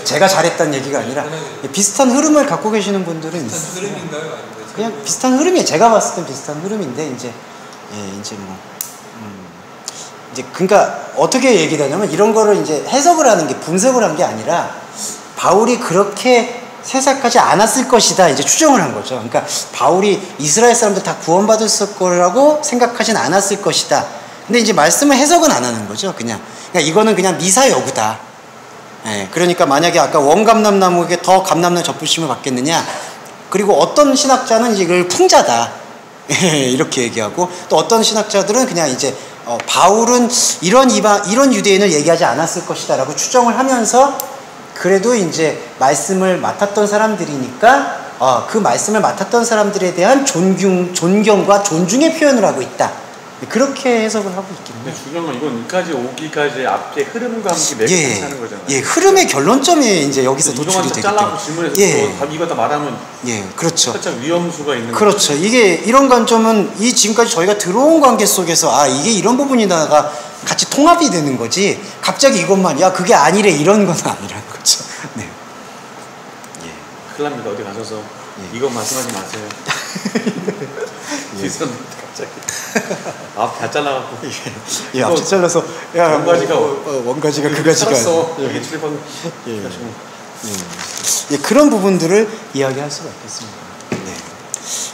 제가 잘했다는 얘기가 아니라 비슷한 흐름을 갖고 계시는 분들은 비슷한 있어요. 흐름인가요? 아니면 그냥 비슷한 흐름이에요. 제가 봤을 땐 비슷한 흐름인데 이제 그러니까 어떻게 얘기되냐면 이런 거를 이제 해석을 하는 게, 분석을 한 게 아니라 바울이 그렇게 세삭하지 않았을 것이다 이제 추정을 한 거죠. 그러니까 바울이 이스라엘 사람들 다 구원받을 거라고 생각하진 않았을 것이다. 근데 이제 말씀을 해석은 안 하는 거죠. 그러니까 이거는 그냥 미사여구다. 예, 그러니까 만약에 아까 원감람나무에게 더 감람나무 접붙임을 받겠느냐. 그리고 어떤 신학자는 이제 이걸 풍자다. 이렇게 얘기하고, 또 어떤 신학자들은 그냥 이제 바울은 이런 유대인을 얘기하지 않았을 것이다 라고 추정을 하면서, 그래도 이제 말씀을 맡았던 사람들이니까 그 말씀을 맡았던 사람들에 대한 존경과 존중의 표현을 하고 있다. 그렇게 해석을 하고 있긴 해요. 근데 중요한 건 이건 여기까지 오기까지 앞에 흐름과 함께 매듭 하는 거잖아요. 예, 흐름의 결론점이 이제 여기서 도출이 되기 잘라고 때문에. 질문해서 이거 다 말하면 그렇죠. 살짝 위험수가 있는 그렇죠. 거죠. 이게 이런 관점은 이 지금까지 저희가 들어온 관계 속에서 이게 이런 부분이다가 같이 통합이 되는 거지. 갑자기 이것만 그게 아니래 이런 건 아니라는 거죠. 네. 큰일 납니다. 어디 가셔서 이건 말씀하지 마세요. 뒤에서 갑자기 앞 다 잘라갖고 앞 잘라서 원가지가 그 가지가 여기 출입하는 그런 부분들을 이야기할 수가 있겠습니다. 네.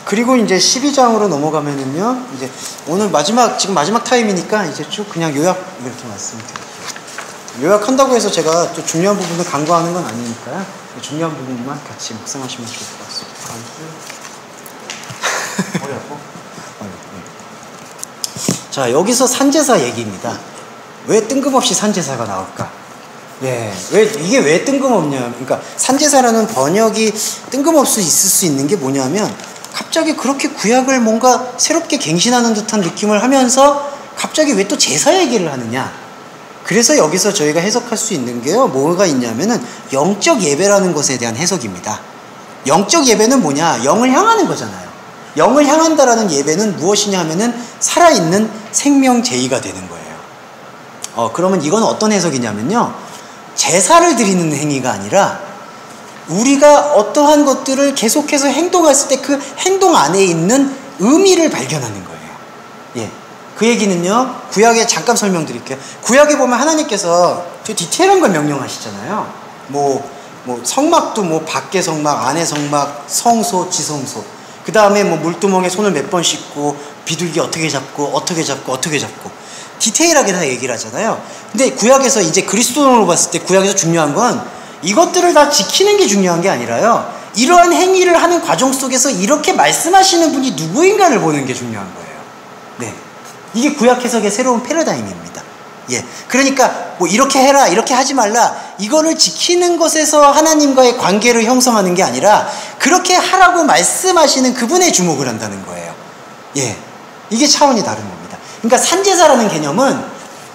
그리고 이제 12장으로 넘어가면은요, 이제 오늘 지금 마지막 타임이니까 이제 쭉 그냥 요약 이렇게 말씀드릴게요. 요약한다고 해서 제가 또 중요한 부분을 간과하는 건 아니니까요. 중요한 부분만 같이 묵상하시면 좋을 것 같습니다. 머리 아파? 자, 여기서 산제사 얘기입니다. 왜 뜬금없이 산제사가 나올까? 이게 왜 뜬금없냐? 그러니까 산제사라는 번역이 뜬금없이 있을 수 있는 게 뭐냐면, 갑자기 그렇게 구약을 뭔가 새롭게 갱신하는 듯한 느낌을 하면서 갑자기 왜 또 제사 얘기를 하느냐? 그래서 여기서 저희가 해석할 수 있는 게요, 뭐가 있냐면은 영적 예배라는 것에 대한 해석입니다. 영적 예배는 뭐냐? 영을 향하는 거잖아요. 영을 향한다라는 예배는 무엇이냐 하면은 살아있는 생명 제의가 되는 거예요. 그러면 이건 어떤 해석이냐면요, 제사를 드리는 행위가 아니라 우리가 어떠한 것들을 계속해서 행동했을 때 그 행동 안에 있는 의미를 발견하는 거예요. 그 얘기는요, 구약에 잠깐 설명드릴게요. 구약에 보면 하나님께서 되게 디테일한 걸 명령하시잖아요. 뭐 성막도 뭐 밖에 성막, 안에 성막, 성소, 지성소. 그 다음에 뭐 물두멍에 손을 몇 번 씻고, 비둘기 어떻게 잡고, 디테일하게 다 얘기를 하잖아요. 근데 구약에서 이제 그리스도로 봤을 때 구약에서 중요한 건 이것들을 다 지키는 게 중요한 게 아니라요, 이러한 행위를 하는 과정 속에서 이렇게 말씀하시는 분이 누구인가를 보는 게 중요한 거예요. 네. 이게 구약 해석의 새로운 패러다임입니다. 예. 그러니까 뭐 이렇게 해라, 이렇게 하지 말라, 이거를 지키는 것에서 하나님과의 관계를 형성하는 게 아니라 그렇게 하라고 말씀하시는 그분에 주목을 한다는 거예요. 예. 이게 차원이 다른 겁니다. 그러니까 산제사라는 개념은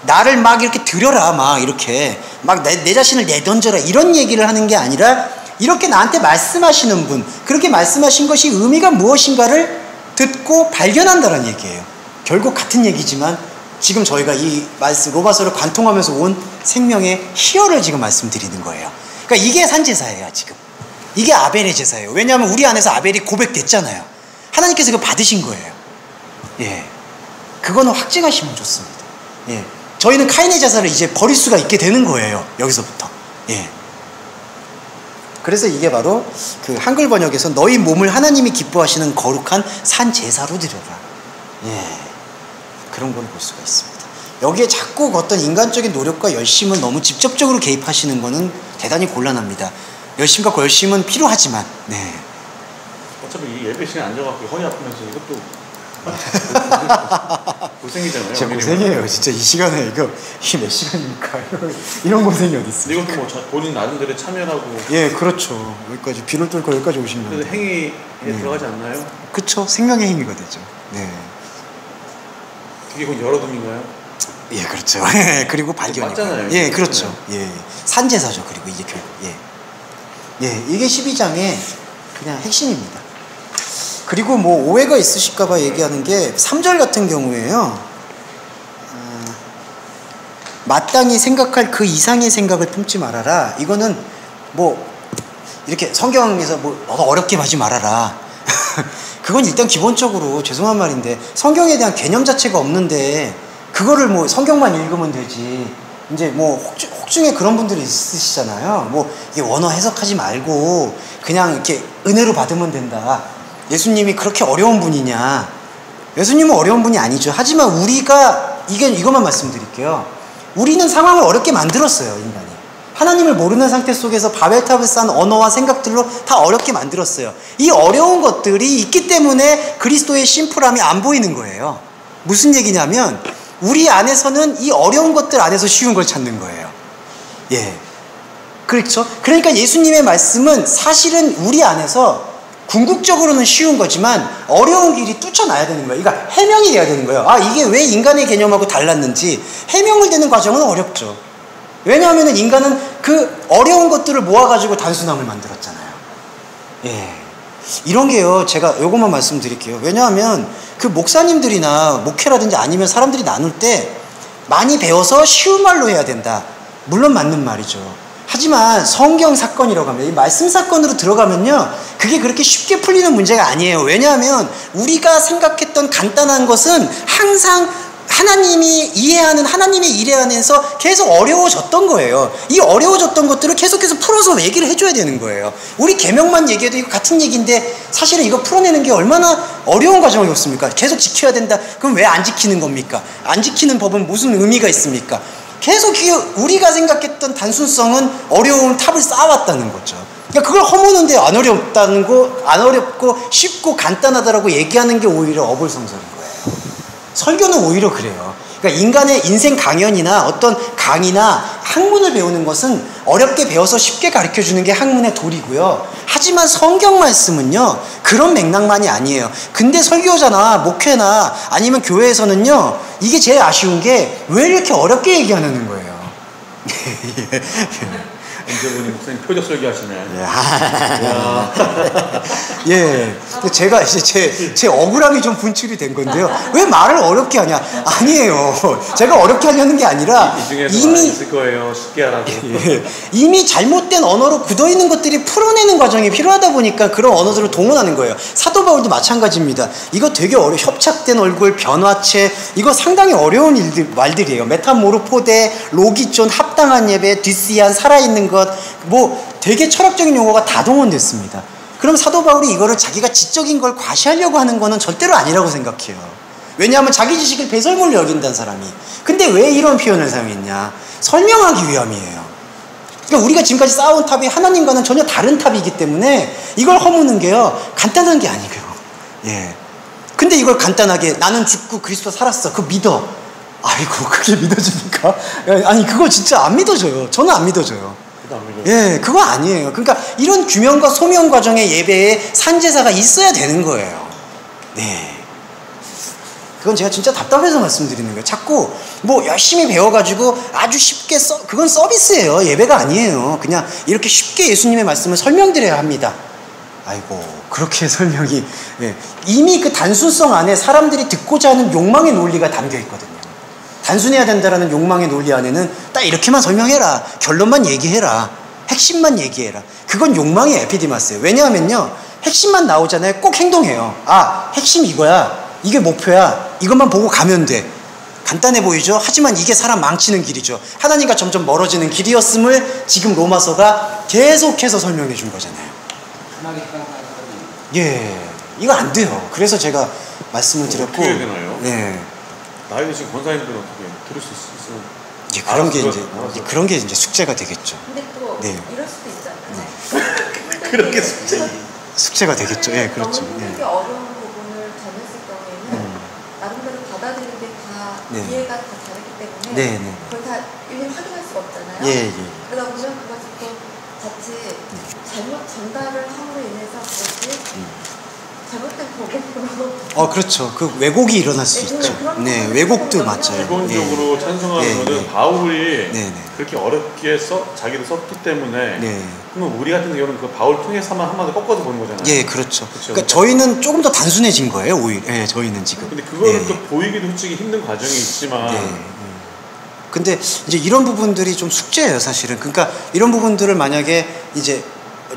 나를 막 이렇게 드려라, 막 이렇게 막 내 자신을 내던져라, 이런 얘기를 하는 게 아니라 이렇게 나한테 말씀하시는 분, 그렇게 말씀하신 것이 의미가 무엇인가를 듣고 발견한다는 얘기예요. 결국 같은 얘기지만 지금 저희가 이 말씀 로마서를 관통하면서 온 생명의 희열을 지금 말씀드리는 거예요. 그러니까 이게 산제사예요. 지금 이게 아벨의 제사예요. 왜냐하면 우리 안에서 아벨이 고백됐잖아요. 하나님께서 그거 받으신 거예요. 예, 그거는 확증하시면 좋습니다. 예, 저희는 카인의 제사를 이제 버릴 수가 있게 되는 거예요. 여기서부터. 예. 그래서 이게 바로 그 한글 번역에서 너희 몸을 하나님이 기뻐하시는 거룩한 산 제사로 드려라. 예, 그런 걸 볼 수가 있습니다. 여기에 자꾸 어떤 인간적인 노력과 열심은 너무 직접적으로 개입하시는 것은 대단히 곤란합니다. 열심과 열심은 필요하지만, 네. 어차피 이 예배 시간 앉아갖고 허리 아프면서 이것도 고생이잖아요. 진짜 고생이에요. 진짜 이 시간에 이게 몇 시간입니까? 이런 고생이 어디 있어요? 이것도 뭐 본인 나름대로 참여하고. 예, 그렇죠. 여기까지 비를 뚫고 여기까지 오신 건데. 그래서 행위에 들어가지 않나요? 그렇죠. 생명의 행위가 되죠. 네. 그게 곧 열어둠인가요? 예, 그렇죠. 그리고 발견이. 맞잖아요. 예, 그렇죠. 예, 산제사죠. 그리고 이게 결국 예, 이게 12장의 그냥 핵심입니다. 그리고 뭐 오해가 있으실까봐 얘기하는 게 3절 같은 경우에요. 마땅히 생각할 그 이상의 생각을 품지 말아라. 이거는 뭐 이렇게 성경에서 뭐 너도 어렵게 하지 말아라. 그건 일단 기본적으로 죄송한 말인데 성경에 대한 개념 자체가 없는데 그거를 뭐 성경만 읽으면 되지. 이제 뭐 혹중에 그런 분들이 있으시잖아요. 뭐 이게 원어 해석하지 말고 그냥 이렇게 은혜로 받으면 된다. 예수님이 그렇게 어려운 분이냐? 예수님은 어려운 분이 아니죠. 하지만 우리가 이것만 말씀드릴게요. 우리는 상황을 어렵게 만들었어요, 인간이. 하나님을 모르는 상태 속에서 바벨탑을 쌓은 언어와 생각들로 다 어렵게 만들었어요. 이 어려운 것들이 있기 때문에 그리스도의 심플함이 안 보이는 거예요. 무슨 얘기냐면 우리 안에서는 이 어려운 것들 안에서 쉬운 걸 찾는 거예요. 예, 그렇죠? 그러니까 예수님의 말씀은 사실은 우리 안에서 궁극적으로는 쉬운 거지만 어려운 길이 뚫쳐나야 되는 거예요. 그러니까 해명이 돼야 되는 거예요. 아, 이게 왜 인간의 개념하고 달랐는지 해명을 되는 과정은 어렵죠. 왜냐하면 인간은 그 어려운 것들을 모아가지고 단순함을 만들었잖아요. 예, 이런 게요, 제가 요것만 말씀드릴게요. 왜냐하면 그 목사님들이나 목회라든지 아니면 사람들이 나눌 때 많이 배워서 쉬운 말로 해야 된다. 물론 맞는 말이죠. 하지만 성경 사건이라고 하면, 이 말씀 사건으로 들어가면요, 그게 그렇게 쉽게 풀리는 문제가 아니에요. 왜냐하면 우리가 생각했던 간단한 것은 항상 하나님이 이해하는 하나님의 일에 안에서 계속 어려워졌던 거예요. 이 어려워졌던 것들을 계속해서 풀어서 얘기를 해줘야 되는 거예요. 우리 계명만 얘기해도 이거 같은 얘기인데 사실은 이거 풀어내는 게 얼마나 어려운 과정이었습니까? 계속 지켜야 된다. 그럼 왜 안 지키는 겁니까? 안 지키는 법은 무슨 의미가 있습니까? 계속 우리가 생각했던 단순성은 어려운 탑을 쌓아왔다는 거죠. 그러니까 그걸 허무는데 안 어렵고 쉽고 간단하다라고 얘기하는 게 오히려 어불성설인 거예요. 설교는 오히려 그래요. 그러니까 인간의 인생 강연이나 어떤 강의나 학문을 배우는 것은 어렵게 배워서 쉽게 가르쳐주는 게 학문의 도리고요. 하지만 성경 말씀은요, 그런 맥락만이 아니에요. 근데 설교자나 목회나 아니면 교회에서는요, 이게 제일 아쉬운 게 왜 이렇게 어렵게 얘기하는 거예요. 언제보니 목사님 표적 설교하시네. 예. 제가 이제 제 억울함이 좀 분출이 된 건데요. 왜 말을 어렵게 하냐? 아니에요. 제가 어렵게 하려는 게 아니라 이 중에서 이미 있을 거예요. 쉽게 하라고. 이미 잘못된 언어로 굳어 있는 것들이 풀어내는 과정이 필요하다 보니까 그런 언어들을 동원하는 거예요. 사도 바울도 마찬가지입니다. 이거 되게 협착된 얼굴, 변화체, 이거 상당히 어려운 말들이에요. 메타모르포데, 로기존, 합당한 예배, 디시안, 살아있는 것, 뭐 되게 철학적인 용어가 다 동원됐습니다. 그럼 사도 바울이 이거를 자기가 지적인 걸 과시하려고 하는 거는 절대로 아니라고 생각해요. 왜냐하면 자기 지식을 배설물로 여긴다는 사람이. 근데 왜 이런 표현을 사용했냐? 설명하기 위함이에요. 그러니까 우리가 지금까지 쌓아온 탑이 하나님과는 전혀 다른 탑이기 때문에 이걸 허무는 게요, 간단한 게 아니고요. 예. 근데 이걸 간단하게 나는 죽고 그리스도 살았어. 그거 믿어. 아이고, 그게 믿어집니까? 아니, 그거 진짜 안 믿어져요. 저는 안 믿어져요. 예, 그거 아니에요. 그러니까 이런 규명과 소명 과정의 예배에 산제사가 있어야 되는 거예요. 네. 그건 제가 진짜 답답해서 말씀드리는 거예요. 자꾸 뭐 열심히 배워가지고 아주 쉽게 그건 서비스예요. 예배가 아니에요. 그냥 이렇게 쉽게 예수님의 말씀을 설명드려야 합니다. 아이고, 그렇게 설명이, 예. 이미 그 단순성 안에 사람들이 듣고자 하는 욕망의 논리가 담겨 있거든요. 단순해야 된다라는 욕망의 논리 안에는 딱 이렇게만 설명해라, 결론만 얘기해라, 핵심만 얘기해라. 그건 욕망의 에피디마스예요. 왜냐하면요, 핵심만 나오잖아요. 꼭 행동해요. 아, 핵심 이거야, 이게 목표야, 이것만 보고 가면 돼. 간단해 보이죠? 하지만 이게 사람 망치는 길이죠. 하나님과 점점 멀어지는 길이었음을 지금 로마서가 계속해서 설명해 준 거잖아요. 예, 이거 안 돼요. 그래서 제가 말씀을 드렸고. 어떻게 해야 되나요? 예. 나이 드신 권사님들은 어떻게 들을 수 있으면 이제 그런 게 그런 게 이제 숙제가 되겠죠. 근데 또 네. 이럴 수도 있잖아요. 그렇게 숙제가 되겠죠. 예, 그렇죠. 너무 힘들게 어려운 부분을 전했을 경우에는 나름대로 받아들이는 게 다 네. 이해가 다 다르기 때문에 네, 네. 그걸 다 일일이 확인할 수가 없잖아요. 예, 예. 그러다 보면 그것이 또 자칫 잘못 전달을 함으로 인해서 그것이 잘못된 복음으로 그렇죠. 그 왜곡이 일어날 수 있죠. 네, 왜곡도 맞아요. 기본적으로 예. 찬성하는 예, 거는 예. 바울이 네, 네. 그렇게 어렵게 자기도 썼기 때문에 네. 그러면 우리 같은 경우는 그 바울 통해서만 한마디 꺾어서 보는 거잖아요. 예, 그렇죠. 그렇죠. 그러니까 저희는 조금 더 단순해진 거예요, 오히려. 예, 저희는 지금. 근데 그거를 예. 또 보이기도 솔직히 힘든 과정이 있지만 네. 근데 이제 이런 부분들이 좀 숙제예요, 사실은. 그러니까 이런 부분들을 만약에 이제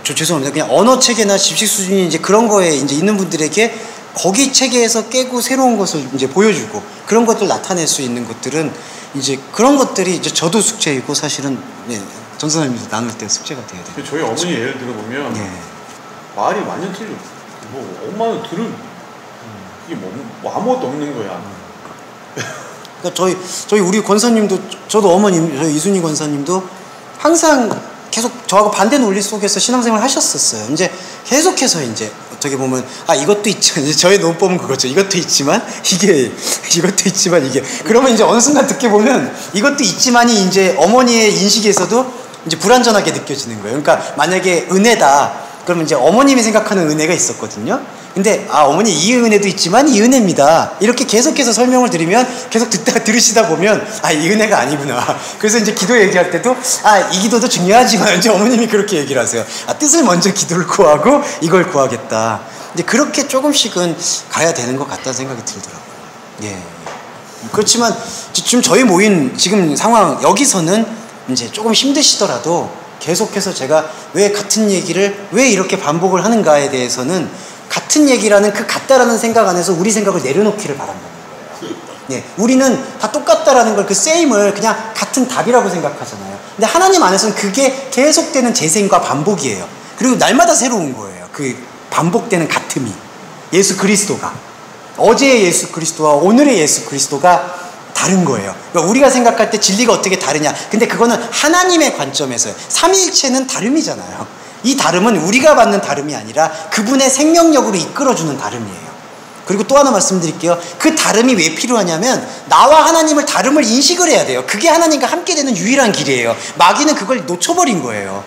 죄송합니다. 그냥 언어 체계나 지식 수준이 이제 그런 거에 이제 있는 분들에게 거기 체계에서 깨고 새로운 것을 이제 보여주고 그런 것들 나타낼 수 있는 것들은 이제 그런 것들이 이제 저도 숙제이고 사실은 예, 전선생님도 나눌 때 숙제가 돼야 돼요. 저희 어머니 예를 들어보면 예. 말이 완전 틀려. 뭐 엄마는 들을 이게 뭐 아무것도 없는 거야. 그러니까 저희 우리 권사님도 저도 어머님 저희 이순희 권사님도 항상 계속 저하고 반대 논리 속에서 신앙생활 하셨었어요. 이제 계속해서 이제 어떻게 보면 이것도 있죠. 저의 논법은 그거죠. 이것도 있지만 이게 이것도 있지만 이게 그러면 이제 어느 순간 듣게 보면 이것도 있지만이 이제 어머니의 인식에서도 이제 불완전하게 느껴지는 거예요. 그러니까 만약에 은혜다 그러면 이제 어머님이 생각하는 은혜가 있었거든요. 근데 어머니 이 은혜도 있지만 이 은혜입니다. 이렇게 계속해서 설명을 드리면 계속 들으시다 보면 이 은혜가 아니구나. 그래서 이제 기도 얘기할 때도 이 기도도 중요하지만 이제 어머님이 그렇게 얘기를 하세요. 뜻을 먼저 기도를 구하고 이걸 구하겠다. 근데 그렇게 조금씩은 가야 되는 것 같다는 생각이 들더라고요. 예. 그렇지만 지금 저희 모인 지금 상황 여기서는 이제 조금 힘드시더라도 계속해서 제가 왜 같은 얘기를 왜 이렇게 반복을 하는가에 대해서는 같은 얘기라는 그 같다라는 생각 안에서 우리 생각을 내려놓기를 바란다는 거예요. 네, 우리는 다 똑같다라는 걸 그 세임을 그냥 같은 답이라고 생각하잖아요. 근데 하나님 안에서는 그게 계속되는 재생과 반복이에요. 그리고 날마다 새로운 거예요. 그 반복되는 같음이. 예수 그리스도가 어제의 예수 그리스도와 오늘의 예수 그리스도가 다른 거예요. 그러니까 우리가 생각할 때 진리가 어떻게 다르냐. 근데 그거는 하나님의 관점에서요. 삼위일체는 다름이잖아요. 이 다름은 우리가 받는 다름이 아니라 그분의 생명력으로 이끌어주는 다름이에요. 그리고 또 하나 말씀드릴게요. 그 다름이 왜 필요하냐면 나와 하나님을 다름을 인식을 해야 돼요. 그게 하나님과 함께 되는 유일한 길이에요. 마귀는 그걸 놓쳐버린 거예요.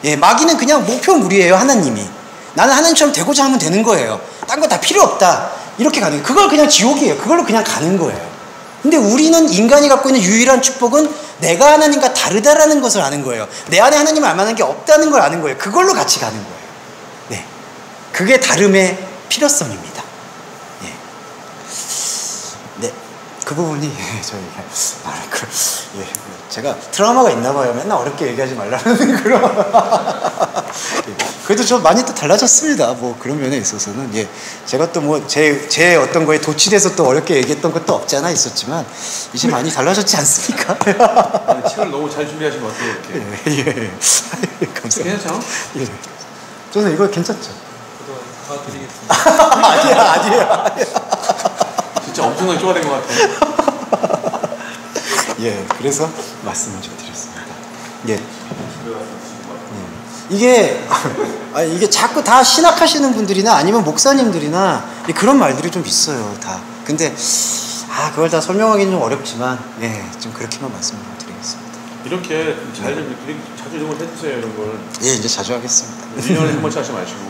예, 마귀는 그냥 목표물이에요. 하나님이. 나는 하나님처럼 되고자 하면 되는 거예요. 딴 거 다 필요 없다. 이렇게 가는 거예요. 그걸 그냥 지옥이에요. 그걸로 그냥 가는 거예요. 근데 우리는 인간이 갖고 있는 유일한 축복은 내가 하나님과 다르다라는 것을 아는 거예요. 내 안에 하나님을 알 만한 게 없다는 걸 아는 거예요. 그걸로 같이 가는 거예요. 네, 그게 다름의 필요성입니다. 예. 네, 그 부분이 저희가 예, 제가 트라우마가 있나 봐요. 맨날 어렵게 얘기하지 말라는 그런. 그래도 좀 많이 또 달라졌습니다. 뭐 그런 면에 있어서는 예, 제가 또 뭐 제 어떤 거에 도취돼서 또 어렵게 얘기했던 것도 없지 않아 있었지만 이제 많이 달라졌지 않습니까? 아니, 책을 너무 잘 준비하신 것 같아요. 이렇게. 예, 감사합니다. 괜찮죠? 예, 저는 이거 괜찮죠. 저도 사드리겠습니다. 아니에요. 진짜 엄청나게 쪼아된 것 같아요. 예, 그래서 말씀을 좀 드렸습니다. 예. 이게 자꾸 다 신학하시는 분들이나 아니면 목사님들이나 그런 말들이 좀 있어요, 다. 근데, 그걸 다 설명하기는 좀 어렵지만, 예, 좀 그렇게만 말씀을 드리겠습니다. 이렇게 잘 좀, 자주 좀 해주세요, 이런 걸. 예, 이제 자주 하겠습니다. 1년에 한 번씩 하지 마시고.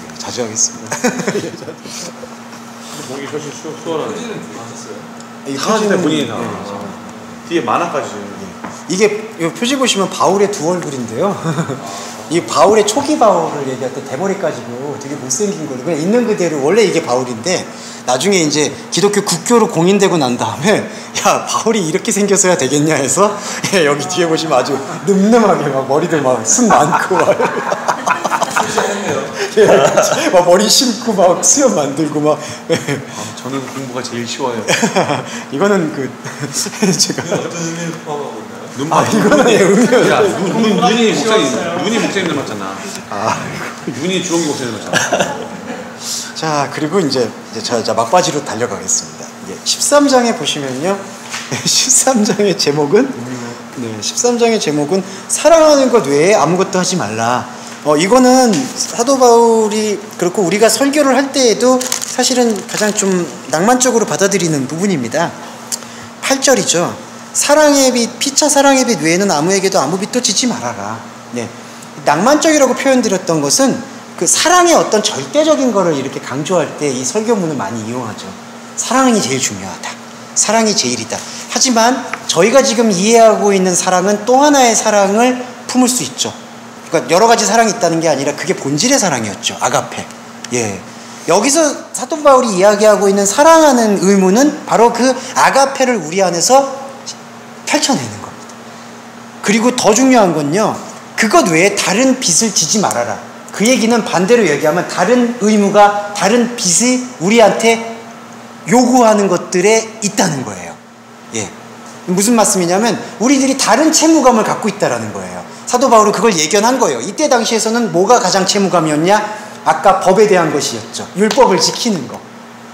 예, 자주 하겠습니다. 목이 훨씬 수월하네. 표지는 누가 하셨어요? 하나님의 본인이 다. 뒤에 만화까지. 이게 표지 보시면 바울의 두 얼굴인데요. 이 바울의 초기 바울을 얘기할 때 대머리 가지고 되게 못생긴 걸로 그냥 있는 그대로 원래 이게 바울인데 나중에 이제 기독교 국교로 공인되고 난 다음에 야 바울이 이렇게 생겨서야 되겠냐 해서 예, 여기 뒤에 보시면 아주 늠름하게 막 머리들 막 순 많고 막 예, 막 머리 심고 막 수염 만들고 막 저는 공부가 제일 쉬워요. 이거는 제가 어떤 의미를 포함하고 있나요? 이거는 의미요. 야, 눈이 목사님 닮았잖아. 눈이 주원기 목사님 닮았잖아. 자, 그리고 이제 자 막바지로 달려가겠습니다. 13장에 보시면요. 13장의 제목은 13장의 제목은 사랑하는 것 외에 아무것도 하지 말라. 이거는 사도 바울이 그렇고 우리가 설교를 할 때에도 사실은 가장 좀 낭만적으로 받아들이는 부분입니다. 8절이죠. 사랑의 빛, 피차 사랑의 빛 외에는 아무에게도 아무 빛도 지지 말아라. 네. 낭만적이라고 표현드렸던 것은 그 사랑의 어떤 절대적인 거를 이렇게 강조할 때 이 설교문을 많이 이용하죠. 사랑이 제일 중요하다. 사랑이 제일이다. 하지만 저희가 지금 이해하고 있는 사랑은 또 하나의 사랑을 품을 수 있죠. 그러니까 여러 가지 사랑이 있다는 게 아니라 그게 본질의 사랑이었죠. 아가페. 예. 여기서 사도 바울이 이야기하고 있는 사랑하는 의무는 바로 그 아가페를 우리 안에서 펼쳐내는 겁니다. 그리고 더 중요한 건요. 그것 외에 다른 빚을 지지 말아라. 그 얘기는 반대로 얘기하면 다른 의무가 다른 빚이 우리한테 요구하는 것들에 있다는 거예요. 예. 무슨 말씀이냐면 우리들이 다른 채무감을 갖고 있다라는 거예요. 사도 바울은 그걸 예견한 거예요. 이때 당시에서는 뭐가 가장 채무감이었냐? 아까 법에 대한 것이었죠. 율법을 지키는 거.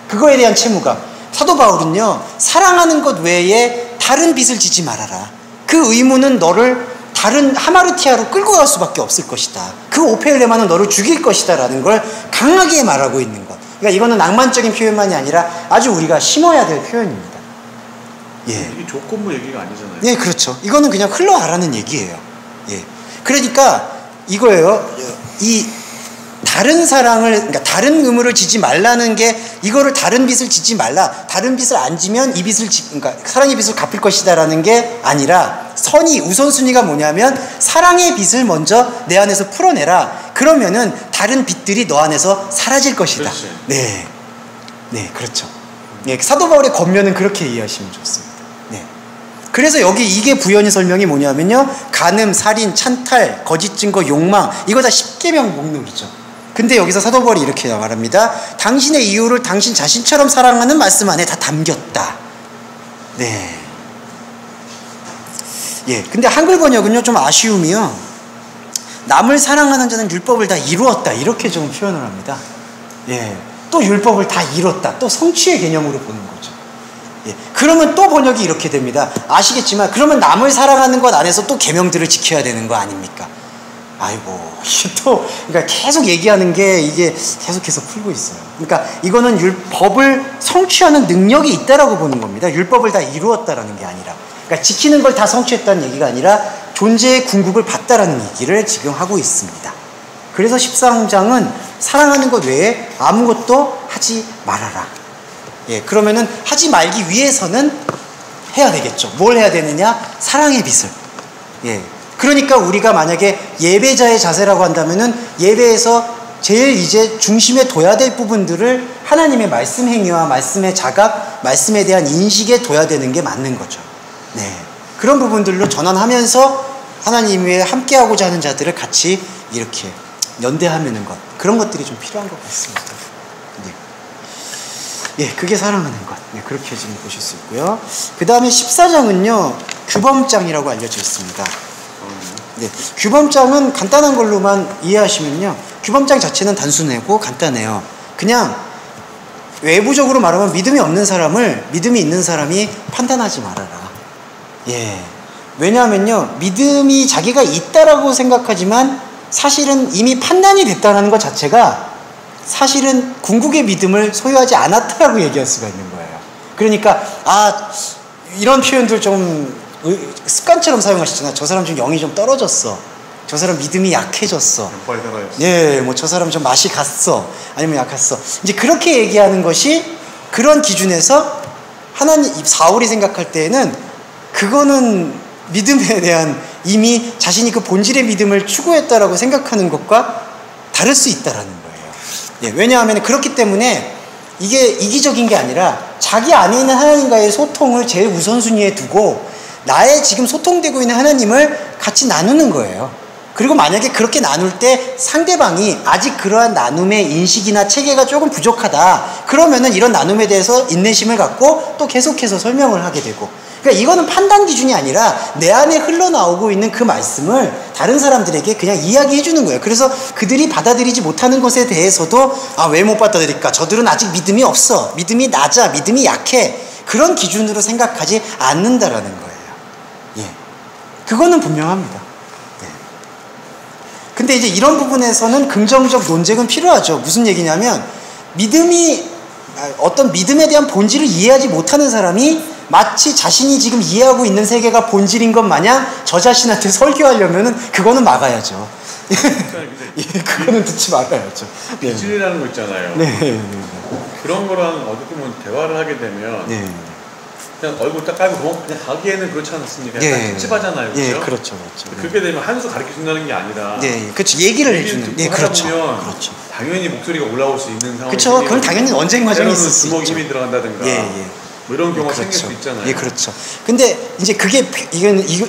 그거에 대한 채무감. 사도 바울은요. 사랑하는 것 외에 다른 빚을 지지 말아라. 그 의무는 너를 다른 하마르티아로 끌고 갈 수밖에 없을 것이다. 그 오펠레마는 너를 죽일 것이다 라는 걸 강하게 말하고 있는 것. 그러니까 이거는 낭만적인 표현만이 아니라 아주 우리가 심어야 될 표현입니다. 예. 이게 조건부 얘기가 아니잖아요. 예, 그렇죠. 이거는 그냥 흘러가라는 얘기예요. 예. 그러니까 이거예요. 이 다른 사랑을, 그러니까 다른 의무를 지지 말라는 게 이거를 다른 빚을 지지 말라. 다른 빚을 안 지면 이 빚을 그러니까 사랑의 빚을 갚을 것이다라는 게 아니라 선이 우선순위가 뭐냐면 사랑의 빚을 먼저 내 안에서 풀어내라. 그러면은 다른 빚들이 너 안에서 사라질 것이다. 그렇지. 네. 네, 그렇죠. 네, 사도 바울의 겉면은 그렇게 이해하시면 좋습니다. 네. 그래서 여기 이게 부연의 설명이 뭐냐면요. 간음, 살인, 찬탈, 거짓 증거, 욕망 이거 다 10계명 목록이죠. 근데 여기서 사도 바울이 이렇게 말합니다. 당신의 이웃을 당신 자신처럼 사랑하는 말씀 안에 다 담겼다. 네. 예. 근데 한글 번역은요, 좀 아쉬움이요. 남을 사랑하는 자는 율법을 다 이루었다. 이렇게 좀 표현을 합니다. 예. 또 율법을 다 이뤘다. 또 성취의 개념으로 보는 거죠. 예. 그러면 또 번역이 이렇게 됩니다. 아시겠지만, 그러면 남을 사랑하는 것 안에서 또 계명들을 지켜야 되는 거 아닙니까? 아이고, 이게 또, 그러니까 계속 얘기하는 게 이게 계속해서 풀고 있어요. 그러니까 이거는 율법을 성취하는 능력이 있다라고 보는 겁니다. 율법을 다 이루었다라는 게 아니라. 그러니까 지키는 걸 다 성취했다는 얘기가 아니라 존재의 궁극을 봤다라는 얘기를 지금 하고 있습니다. 그래서 13장은 사랑하는 것 외에 아무것도 하지 말아라. 예, 그러면은 하지 말기 위해서는 해야 되겠죠. 뭘 해야 되느냐? 사랑의 빚을. 예. 그러니까 우리가 만약에 예배자의 자세라고 한다면은 예배에서 제일 이제 중심에 둬야 될 부분들을 하나님의 말씀 행위와 말씀의 자각, 말씀에 대한 인식에 둬야 되는 게 맞는 거죠. 네. 그런 부분들로 전환하면서 하나님의 함께하고자 하는 자들을 같이 이렇게 연대하는 것, 그런 것들이 좀 필요한 것 같습니다. 네. 예, 그게 사랑하는 것. 네, 그렇게 지금 보실 수 있고요. 그 다음에 14장은요, 규범장이라고 알려져 있습니다. 네, 규범장은 간단한 걸로만 이해하시면요, 규범장 자체는 단순하고 간단해요. 그냥 외부적으로 말하면 믿음이 없는 사람을 믿음이 있는 사람이 판단하지 말아라. 예. 왜냐하면요, 믿음이 자기가 있다라고 생각하지만 사실은 이미 판단이 됐다는 것 자체가 사실은 궁극의 믿음을 소유하지 않았다라고 얘기할 수가 있는 거예요. 그러니까 이런 표현들 좀 습관처럼 사용하시잖아. 저 사람 좀 영이 좀 떨어졌어. 저 사람 믿음이 약해졌어. 예, 뭐 저 사람 좀 맛이 갔어. 아니면 약했어. 이제 그렇게 얘기하는 것이 그런 기준에서 하나님, 사울이 생각할 때에는 그거는 믿음에 대한 이미 자신이 그 본질의 믿음을 추구했다라고 생각하는 것과 다를 수 있다라는 거예요. 예, 왜냐하면 그렇기 때문에 이게 이기적인 게 아니라 자기 안에 있는 하나님과의 소통을 제일 우선순위에 두고 나의 지금 소통되고 있는 하나님을 같이 나누는 거예요. 그리고 만약에 그렇게 나눌 때 상대방이 아직 그러한 나눔의 인식이나 체계가 조금 부족하다, 그러면은 이런 나눔에 대해서 인내심을 갖고 또 계속해서 설명을 하게 되고, 그러니까 이거는 판단 기준이 아니라 내 안에 흘러나오고 있는 그 말씀을 다른 사람들에게 그냥 이야기해 주는 거예요. 그래서 그들이 받아들이지 못하는 것에 대해서도 왜 못 받아들일까? 저들은 아직 믿음이 없어. 믿음이 낮아. 믿음이 약해. 그런 기준으로 생각하지 않는다라는 거예요. 예. 그거는 분명합니다. 네. 근데 이제 이런 부분에서는 긍정적 논쟁은 필요하죠. 무슨 얘기냐면 어떤 믿음에 대한 본질을 이해하지 못하는 사람이 마치 자신이 지금 이해하고 있는 세계가 본질인 것 마냥 저 자신한테 설교하려면은 그거는 막아야죠. 예, 그거는 듣지 말아야죠. 비질이라는 거 있잖아요. 네. 그런 거랑 어떻게 보면 대화를 하게 되면 네. 그냥 얼굴 딱 깔고 그냥 가기에는 그렇지 않습니까? 약간 찝찝하잖아요. 예, 그렇죠? 그렇죠. 그렇게 되면 한 수 가르쳐 준다는 게 아니라 그렇죠. 얘기를 해주는. 예, 그렇죠. 그렇죠. 당연히 목소리가 올라올 수 있는 상황이 그렇죠. 그건 당연히 언쟁 과정이 있을 수 있죠. 주먹 힘이 들어간다든가. 뭐 이런 경우가 생길 수 있잖아요. 예, 그렇죠. 근데 이제 그게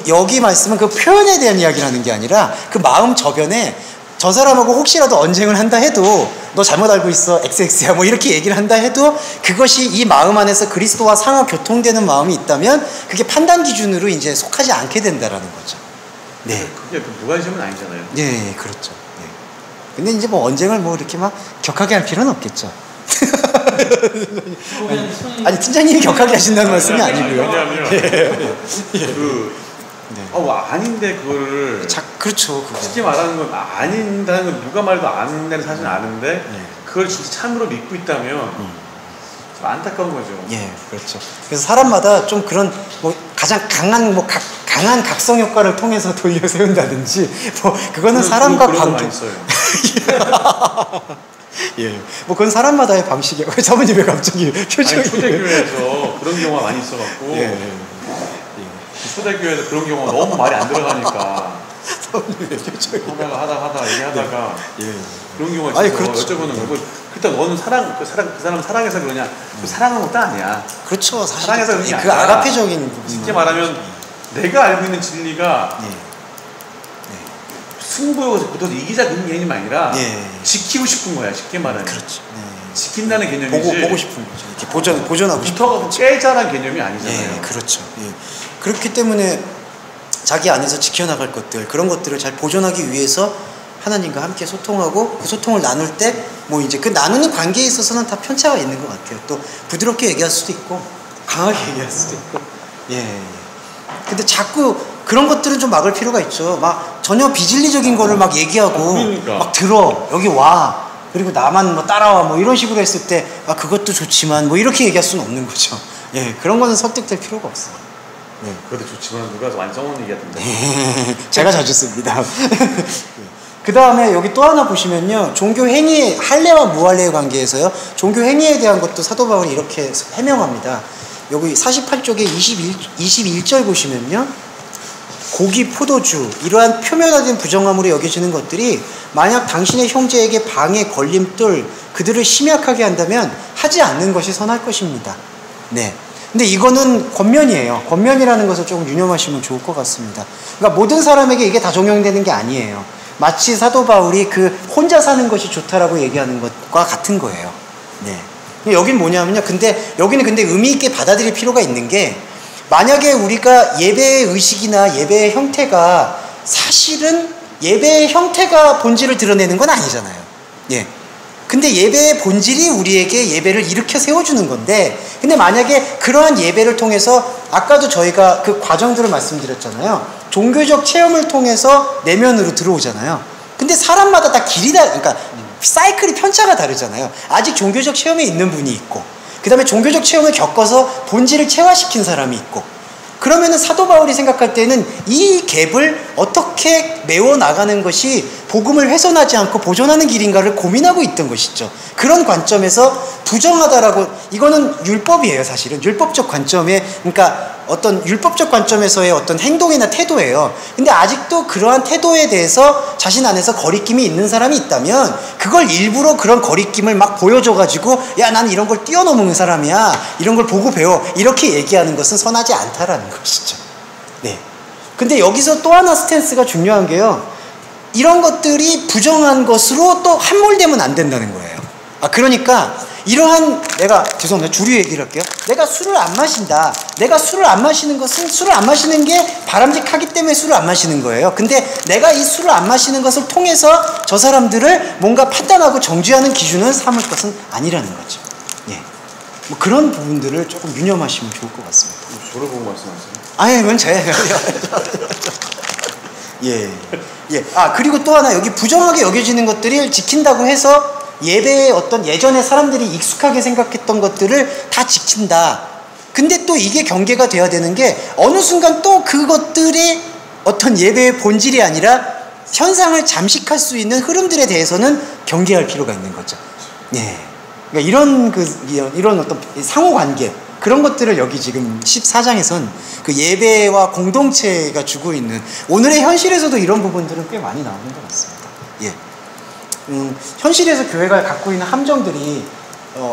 여기 말씀은 그 표현에 대한 이야기라는 게 아니라 그 마음 저변에 저 사람하고 혹시라도 언쟁을 한다 해도 너 잘못 알고 있어 XX야 뭐 이렇게 얘기를 한다 해도 그것이 이 마음 안에서 그리스도와 상하 교통되는 마음이 있다면 그게 판단 기준으로 이제 속하지 않게 된다라는 거죠. 네. 그게 무관심은 아니잖아요. 네, 그렇죠. 네. 근데 이제 뭐 언쟁을 뭐 이렇게 막 격하게 할 필요는 없겠죠. 아니 팀장님이 격하게 하신다는 말씀이 아니고요. 왜냐하면 아닌데 그거를 그렇죠. 쉽게 말하는 건 아닌다는 건 누가 말해도 아닌다는 사실은 아는데 그걸 진짜 참으로 믿고 있다면 좀 안타까운 거죠. 예, 그렇죠. 그래서 사람마다 좀 그런 뭐 가장 강한 강한 각성 효과를 통해서 돌려 세운다든지 뭐 그거는 사람과 관계. 예, 뭐 그건 사람마다의 방식이에요. 사모님 왜 갑자기 표정이? 아니, 초대교회에서 그런 경우가 많이 있어갖고. 초대교회에서 그런 경우가 너무 말이 안 들어가니까. 사모님의 표정이. 하다가 얘기하다가 그런 경우가 있어서 그렇죠. 여쭤보는 거고. 그때 너는 그 사람 사랑해서 그러냐? 그 사랑은 것도 아니야. 그렇죠. 사실 사랑해서 그런 게 그 아니라 아가페적인 부분. 쉽게 말하면 내가 알고 있는 진리가. 승부에서 붙어서 이기자 그런 개념이 아니라 지키고 싶은 거야. 쉽게 말하면. 그렇죠. 지킨다는 개념이지. 보고 싶은 거죠. 이렇게 보존하고 싶은 거죠. 깨자라는 개념이 아니잖아요. 그렇죠. 그렇기 때문에 자기 안에서 지켜나갈 것들, 그런 것들을 잘 보존하기 위해서 하나님과 함께 소통하고 그 소통을 나눌 때 뭐 이제 그 나누는 관계에 있어서는 다 편차가 있는 것 같아요. 또 부드럽게 얘기할 수도 있고 강하게 얘기할 수도 있고. 근데 자꾸 그런 것들은 좀 막을 필요가 있죠. 막 전혀 비진리적인 거를 막 얘기하고 막 들어 여기 와 그리고 나만 뭐 따라와 뭐 이런 식으로 했을 때 그것도 좋지만 뭐 이렇게 얘기할 수는 없는 거죠. 그런 거는 설득될 필요가 없어요. 그래도 좋지만 누가 많이 써먹는 얘기 같은데. 제가 자주 씁니다. 그 다음에 여기 또 하나 보시면요, 종교 행위 할례와 무할례의 관계에서요, 종교 행위에 대한 것도 사도 바울이 이렇게 해명합니다. 여기 48쪽에 21절 보시면요. 고기, 포도주 이러한 표면화된 부정함으로 여겨지는 것들이 만약 당신의 형제에게 방해, 걸림돌 그들을 심약하게 한다면 하지 않는 것이 선할 것입니다. 네. 근데 이거는 권면이에요. 권면이라는 것을 조금 유념하시면 좋을 것 같습니다. 그러니까 모든 사람에게 이게 다 적용되는 게 아니에요. 마치 사도 바울이 그 혼자 사는 것이 좋다라고 얘기하는 것과 같은 거예요. 네. 여긴 뭐냐면요. 여기는 의미 있게 받아들일 필요가 있는 게 만약에 우리가 예배의 의식이나 예배의 형태가 사실은 예배의 형태가 본질을 드러내는 건 아니잖아요. 예. 근데 예배의 본질이 우리에게 예배를 일으켜 세워주는 건데, 근데 만약에 그러한 예배를 통해서 아까도 저희가 그 과정들을 말씀드렸잖아요. 종교적 체험을 통해서 내면으로 들어오잖아요. 근데 사람마다 다 그러니까 사이클이 편차가 다르잖아요. 아직 종교적 체험에 있는 분이 있고, 그 다음에 종교적 체험을 겪어서 본질을 체화시킨 사람이 있고, 그러면은 사도 바울이 생각할 때는 이 갭을 어떻게 메워나가는 것이 복음을 훼손하지 않고 보존하는 길인가를 고민하고 있던 것이죠. 그런 관점에서 부정하다라고, 이거는 율법이에요. 사실은 율법적 관점에, 그러니까 어떤 율법적 관점에서의 어떤 행동이나 태도예요. 근데 아직도 그러한 태도에 대해서 자신 안에서 거리낌이 있는 사람이 있다면 그걸 일부러 그런 거리낌을 막 보여줘가지고 야, 난 이런 걸 뛰어넘는 사람이야, 이런 걸 보고 배워, 이렇게 얘기하는 것은 선하지 않다라는 것이죠. 네. 근데 여기서 또 하나 스탠스가 중요한 게요, 이런 것들이 부정한 것으로 또 함몰되면 안 된다는 거예요. 그러니까 이러한, 죄송합니다. 주류 얘기를 할게요. 내가 술을 안 마신다. 내가 술을 안 마시는 것은, 술을 안 마시는 게 바람직하기 때문에 술을 안 마시는 거예요. 근데 내가 이 술을 안 마시는 것을 통해서 저 사람들을 뭔가 판단하고 정죄하는 기준을 삼을 것은 아니라는 거죠. 예. 뭐 그런 부분들을 조금 유념하시면 좋을 것 같습니다. 저를 보고 말씀하세요? 아니, 그건 저예요. 예. 예. 그리고 또 하나, 여기 부정하게 여겨지는 것들을 지킨다고 해서 예배의 어떤 예전에 사람들이 익숙하게 생각했던 것들을 다 지킨다. 근데 또 이게 경계가 돼야 되는 게 어느 순간 또 그것들이 어떤 예배의 본질이 아니라 현상을 잠식할 수 있는 흐름들에 대해서는 경계할 필요가 있는 거죠. 예. 그러니까 이런 어떤 상호관계, 그런 것들을 여기 지금 14장에선 그 예배와 공동체가 주고 있는, 오늘의 현실에서도 이런 부분들은 꽤 많이 나오는 것 같습니다. 예. 현실에서 교회가 갖고 있는 함정들이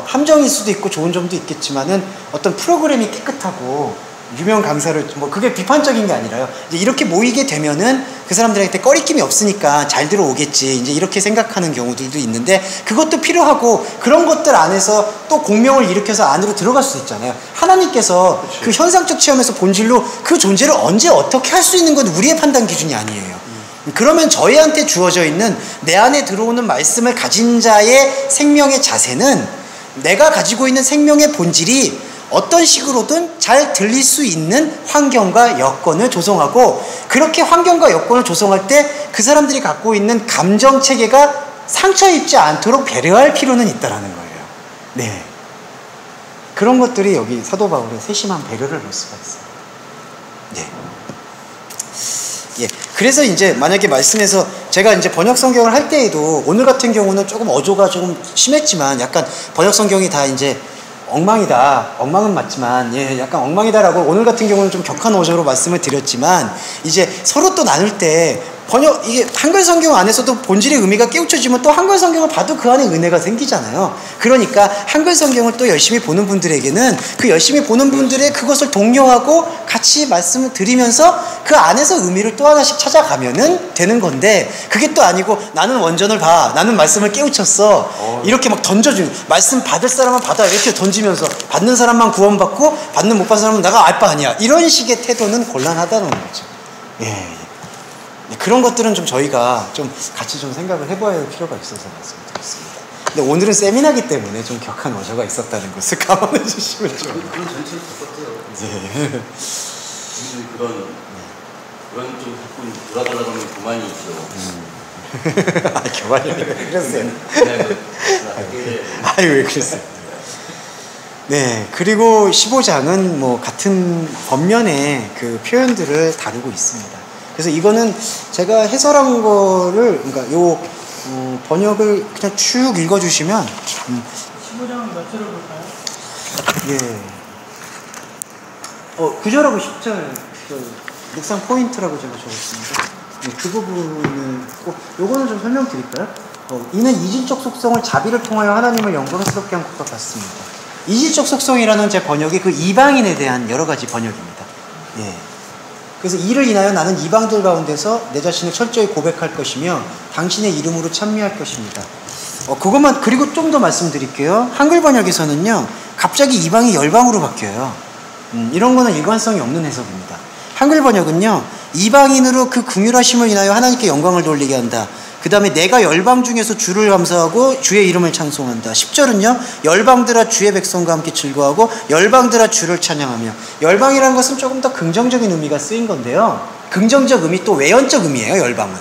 함정일 수도 있고 좋은 점도 있겠지만은 어떤 프로그램이 깨끗하고 유명 강사를 그게 비판적인 게 아니라요. 이제 이렇게 모이게 되면은 그 사람들한테 꺼리낌이 없으니까 잘 들어오겠지, 이제 이렇게 생각하는 경우들도 있는데, 그것도 필요하고 그런 것들 안에서 또 공명을 일으켜서 안으로 들어갈 수 있잖아요. 하나님께서 그치. 그 현상적 체험에서 본질로 그 존재를 언제 어떻게 할 수 있는 건 우리의 판단 기준이 아니에요. 그러면 저희한테 주어져 있는 내 안에 들어오는 말씀을 가진 자의 생명의 자세는 내가 가지고 있는 생명의 본질이 어떤 식으로든 잘 들릴 수 있는 환경과 여건을 조성하고, 그렇게 환경과 여건을 조성할 때 그 사람들이 갖고 있는 감정 체계가 상처 입지 않도록 배려할 필요는 있다라는 거예요. 네. 그런 것들이 여기 사도 바울의 세심한 배려를 볼 수가 있어요. 네. 예. 그래서 이제 만약에 말씀에서 제가 이제 번역 성경을 할 때에도 오늘 같은 경우는 조금 어조가 조금 심했지만 약간 번역 성경이 다 이제 엉망은 맞지만, 예, 약간 엉망이다라고 오늘 같은 경우는 좀 격한 어조로 말씀을 드렸지만, 이제 서로 또 나눌 때 이게 한글 성경 안에서도 본질의 의미가 깨우쳐지면 또 한글 성경을 봐도 그 안에 은혜가 생기잖아요. 그러니까 한글 성경을 또 열심히 보는 분들에게는 그 열심히 보는 분들의 그것을 독려하고 같이 말씀을 드리면서 그 안에서 의미를 또 하나씩 찾아가면은 되는 건데, 그게 또 아니고 나는 원전을 봐, 나는 말씀을 깨우쳤어, 이렇게 막 던져주는, 말씀 받을 사람은 받아, 이렇게 던지면서 받는 사람만 구원받고 받는 못 받는 사람은 내가 알 바 아니야, 이런 식의 태도는 곤란하다는 거죠. 예. 그런 것들은 좀 저희가 좀 같이 좀 생각을 해봐야 할 필요가 있어서 말씀드렸습니다. 근데 오늘은 세미나기 때문에 좀 격한 어조가 있었다는 것을 감안해 주시면 좀. 그런 전체를 바꿨대요. 네. 그런 좀 자꾸 돌아가려고 하면 교만이 있죠. 교만이 왜 그랬어요? 왜 그랬어요? 네. 그리고 15장은 뭐 같은 번면의 그 표현들을 다루고 있습니다. 그래서 이거는 제가 해설한 거를, 그러니까 요 번역을 그냥 쭉 읽어주시면 15장은 몇 절을 볼까요? 예. 9절하고 10절 묵상 포인트라고 제가 적었습니다. 네, 그 부분을 꼭 요거는 좀 설명드릴까요? 이는 이질적 속성을 자비를 통하여 하나님을 영광스럽게 한 것과 같습니다. 이질적 속성이라는 제 번역이 그 이방인에 대한 여러 가지 번역입니다. 예. 그래서 이를 인하여 나는 이방들 가운데서 내 자신을 철저히 고백할 것이며 당신의 이름으로 찬미할 것입니다. 그것만 그리고 좀 더 말씀드릴게요. 한글 번역에서는요 갑자기 이방이 열방으로 바뀌어요. 이런 거는 일관성이 없는 해석입니다. 한글 번역은요 이방인으로 그 긍휼하심을 인하여 하나님께 영광을 돌리게 한다. 그 다음에 내가 열방 중에서 주를 감사하고 주의 이름을 찬송한다. 10절은요 열방들아 주의 백성과 함께 즐거워하고 열방들아 주를 찬양하며. 열방이라는 것은 조금 더 긍정적인 의미가 쓰인 건데요, 긍정적 의미 또 외연적 의미예요. 열방은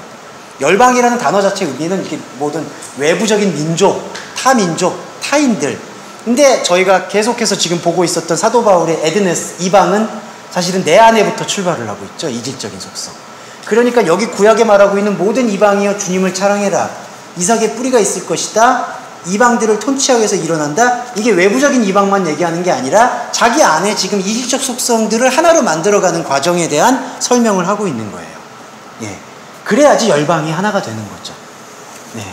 열방이라는 단어 자체의 의미는 이렇게 모든 외부적인 민족, 타민족, 타인들. 근데 저희가 계속해서 지금 보고 있었던 사도 바울의 에드네스 이방은 사실은 내 안에부터 출발을 하고 있죠. 이질적인 속성. 그러니까 여기 구약에 말하고 있는 모든 이방이여 주님을 찬양해라. 이삭의 뿌리가 있을 것이다. 이방들을 통치하기 위해서 일어난다. 이게 외부적인 이방만 얘기하는 게 아니라 자기 안에 지금 이질적 속성들을 하나로 만들어가는 과정에 대한 설명을 하고 있는 거예요. 예. 그래야지 열방이 하나가 되는 거죠. 네.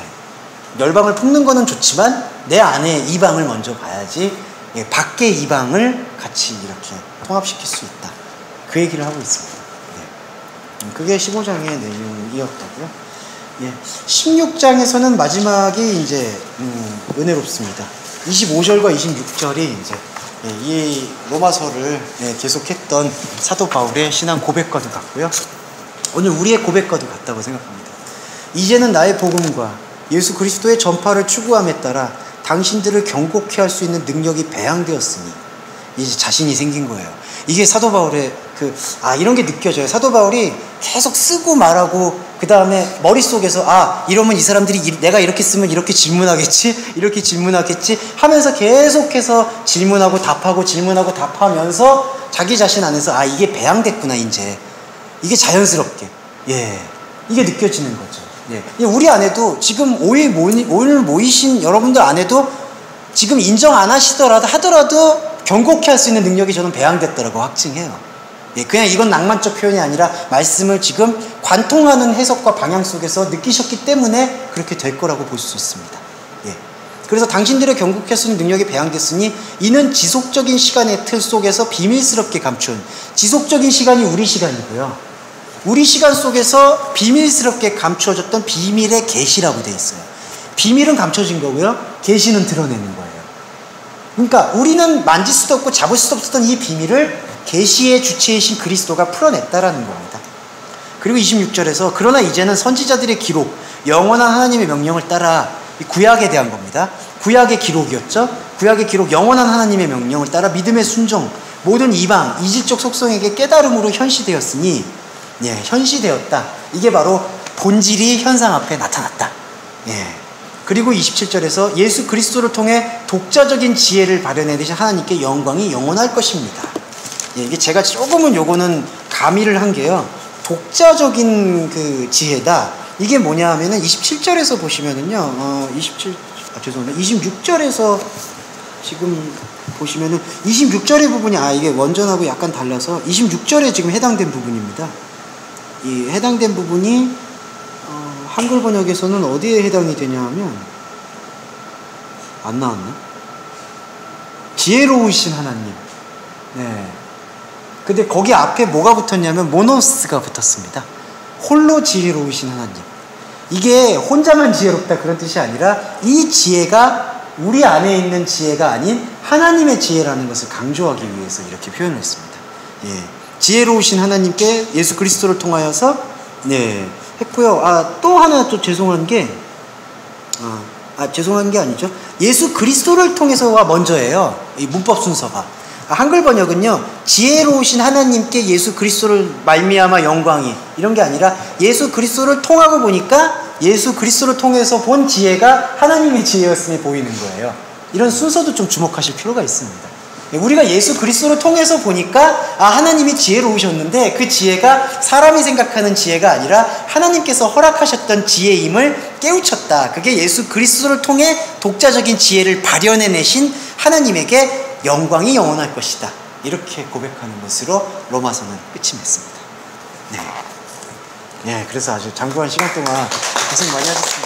열방을 품는 거는 좋지만 내 안에 이방을 먼저 봐야지 밖의 이방을 같이 이렇게 통합시킬 수 있다. 그 얘기를 하고 있습니다. 그게 15장의 내용이었다고요. 예. 16장에서는 마지막이 이제 은혜롭습니다. 25절과 26절이 이제 이 로마서를 계속했던 사도 바울의 신앙 고백과도 같고요. 오늘 우리의 고백과도 같다고 생각합니다. 이제는 나의 복음과 예수 그리스도의 전파를 추구함에 따라 당신들을 경고케 할 수 있는 능력이 배양되었으니 이제 자신이 생긴 거예요. 이게 사도 바울의 이런 게 느껴져요. 사도 바울이 계속 쓰고 말하고 그 다음에 머릿속에서 이러면 이 사람들이 내가 이렇게 쓰면 이렇게 질문하겠지, 이렇게 질문하겠지 하면서 계속해서 질문하고 답하고 질문하고 답하면서 자기 자신 안에서 이게 배양됐구나 이제. 이게 자연스럽게 이게 느껴지는 거죠. 우리 안에도 지금 오늘 모이신 여러분들 안에도 지금 인정 안 하더라도 경고케 할 수 있는 능력이 저는 배양됐다라고 확증해요. 그냥 이건 낭만적 표현이 아니라 말씀을 지금 관통하는 해석과 방향 속에서 느끼셨기 때문에 그렇게 될 거라고 볼 수 있습니다. 그래서 당신들의 경고케 할 수 있는 능력이 배양됐으니 이는 지속적인 시간의 틀 속에서 비밀스럽게 감춘, 지속적인 시간이 우리 시간이고요. 우리 시간 속에서 비밀스럽게 감추어졌던 비밀의 계시라고 돼 있어요. 비밀은 감춰진 거고요. 계시는 드러내는 거예요. 그러니까 우리는 만질 수도 없고 잡을 수도 없었던 이 비밀을 계시의 주체이신 그리스도가 풀어냈다라는 겁니다. 그리고 26절에서 그러나 이제는 선지자들의 기록, 영원한 하나님의 명령을 따라 구약에 대한 겁니다. 구약의 기록이었죠. 구약의 기록, 영원한 하나님의 명령을 따라 믿음의 순종, 모든 이방, 이질적 속성에게 깨달음으로 현시되었으니 현시되었다. 이게 바로 본질이 현상 앞에 나타났다. 그리고 27절에서 예수 그리스도를 통해 독자적인 지혜를 발현해내신 하나님께 영광이 영원할 것입니다. 이게 제가 조금은 요거는 가미를 한 게요. 독자적인 그 지혜다. 이게 뭐냐 하면은 27절에서 보시면은요. 26절에서 지금 보시면은 26절의 부분이 이게 원전하고 약간 달라서 26절에 지금 해당된 부분입니다. 이 해당된 부분이 한글 번역에서는 어디에 해당이 되냐 하면 안 나왔나? 지혜로우신 하나님. 근데 거기 앞에 뭐가 붙었냐면 모노스가 붙었습니다. 홀로 지혜로우신 하나님. 이게 혼자만 지혜롭다 그런 뜻이 아니라 이 지혜가 우리 안에 있는 지혜가 아닌 하나님의 지혜라는 것을 강조하기 위해서 이렇게 표현을 했습니다. 지혜로우신 하나님께 예수 그리스도를 통하여서 했고요. 또 하나 또 죄송한 게 아니죠. 예수 그리스도를 통해서가 먼저예요. 이 문법 순서가. 한글 번역은요. 지혜로우신 하나님께 예수 그리스도를 말미암아 영광이 이런 게 아니라 예수 그리스도를 통하고 보니까 예수 그리스도를 통해서 본 지혜가 하나님의 지혜였음이 보이는 거예요. 이런 순서도 좀 주목하실 필요가 있습니다. 우리가 예수 그리스도를 통해서 보니까 하나님이 지혜로우셨는데 그 지혜가 사람이 생각하는 지혜가 아니라 하나님께서 허락하셨던 지혜임을 깨우쳤다. 그게 예수 그리스도를 통해 독자적인 지혜를 발현해내신 하나님에게 영광이 영원할 것이다. 이렇게 고백하는 것으로 로마서는 끝이 맺습니다. 네. 네, 그래서 아주 장구한 시간 동안 고생 많이 하셨습니다.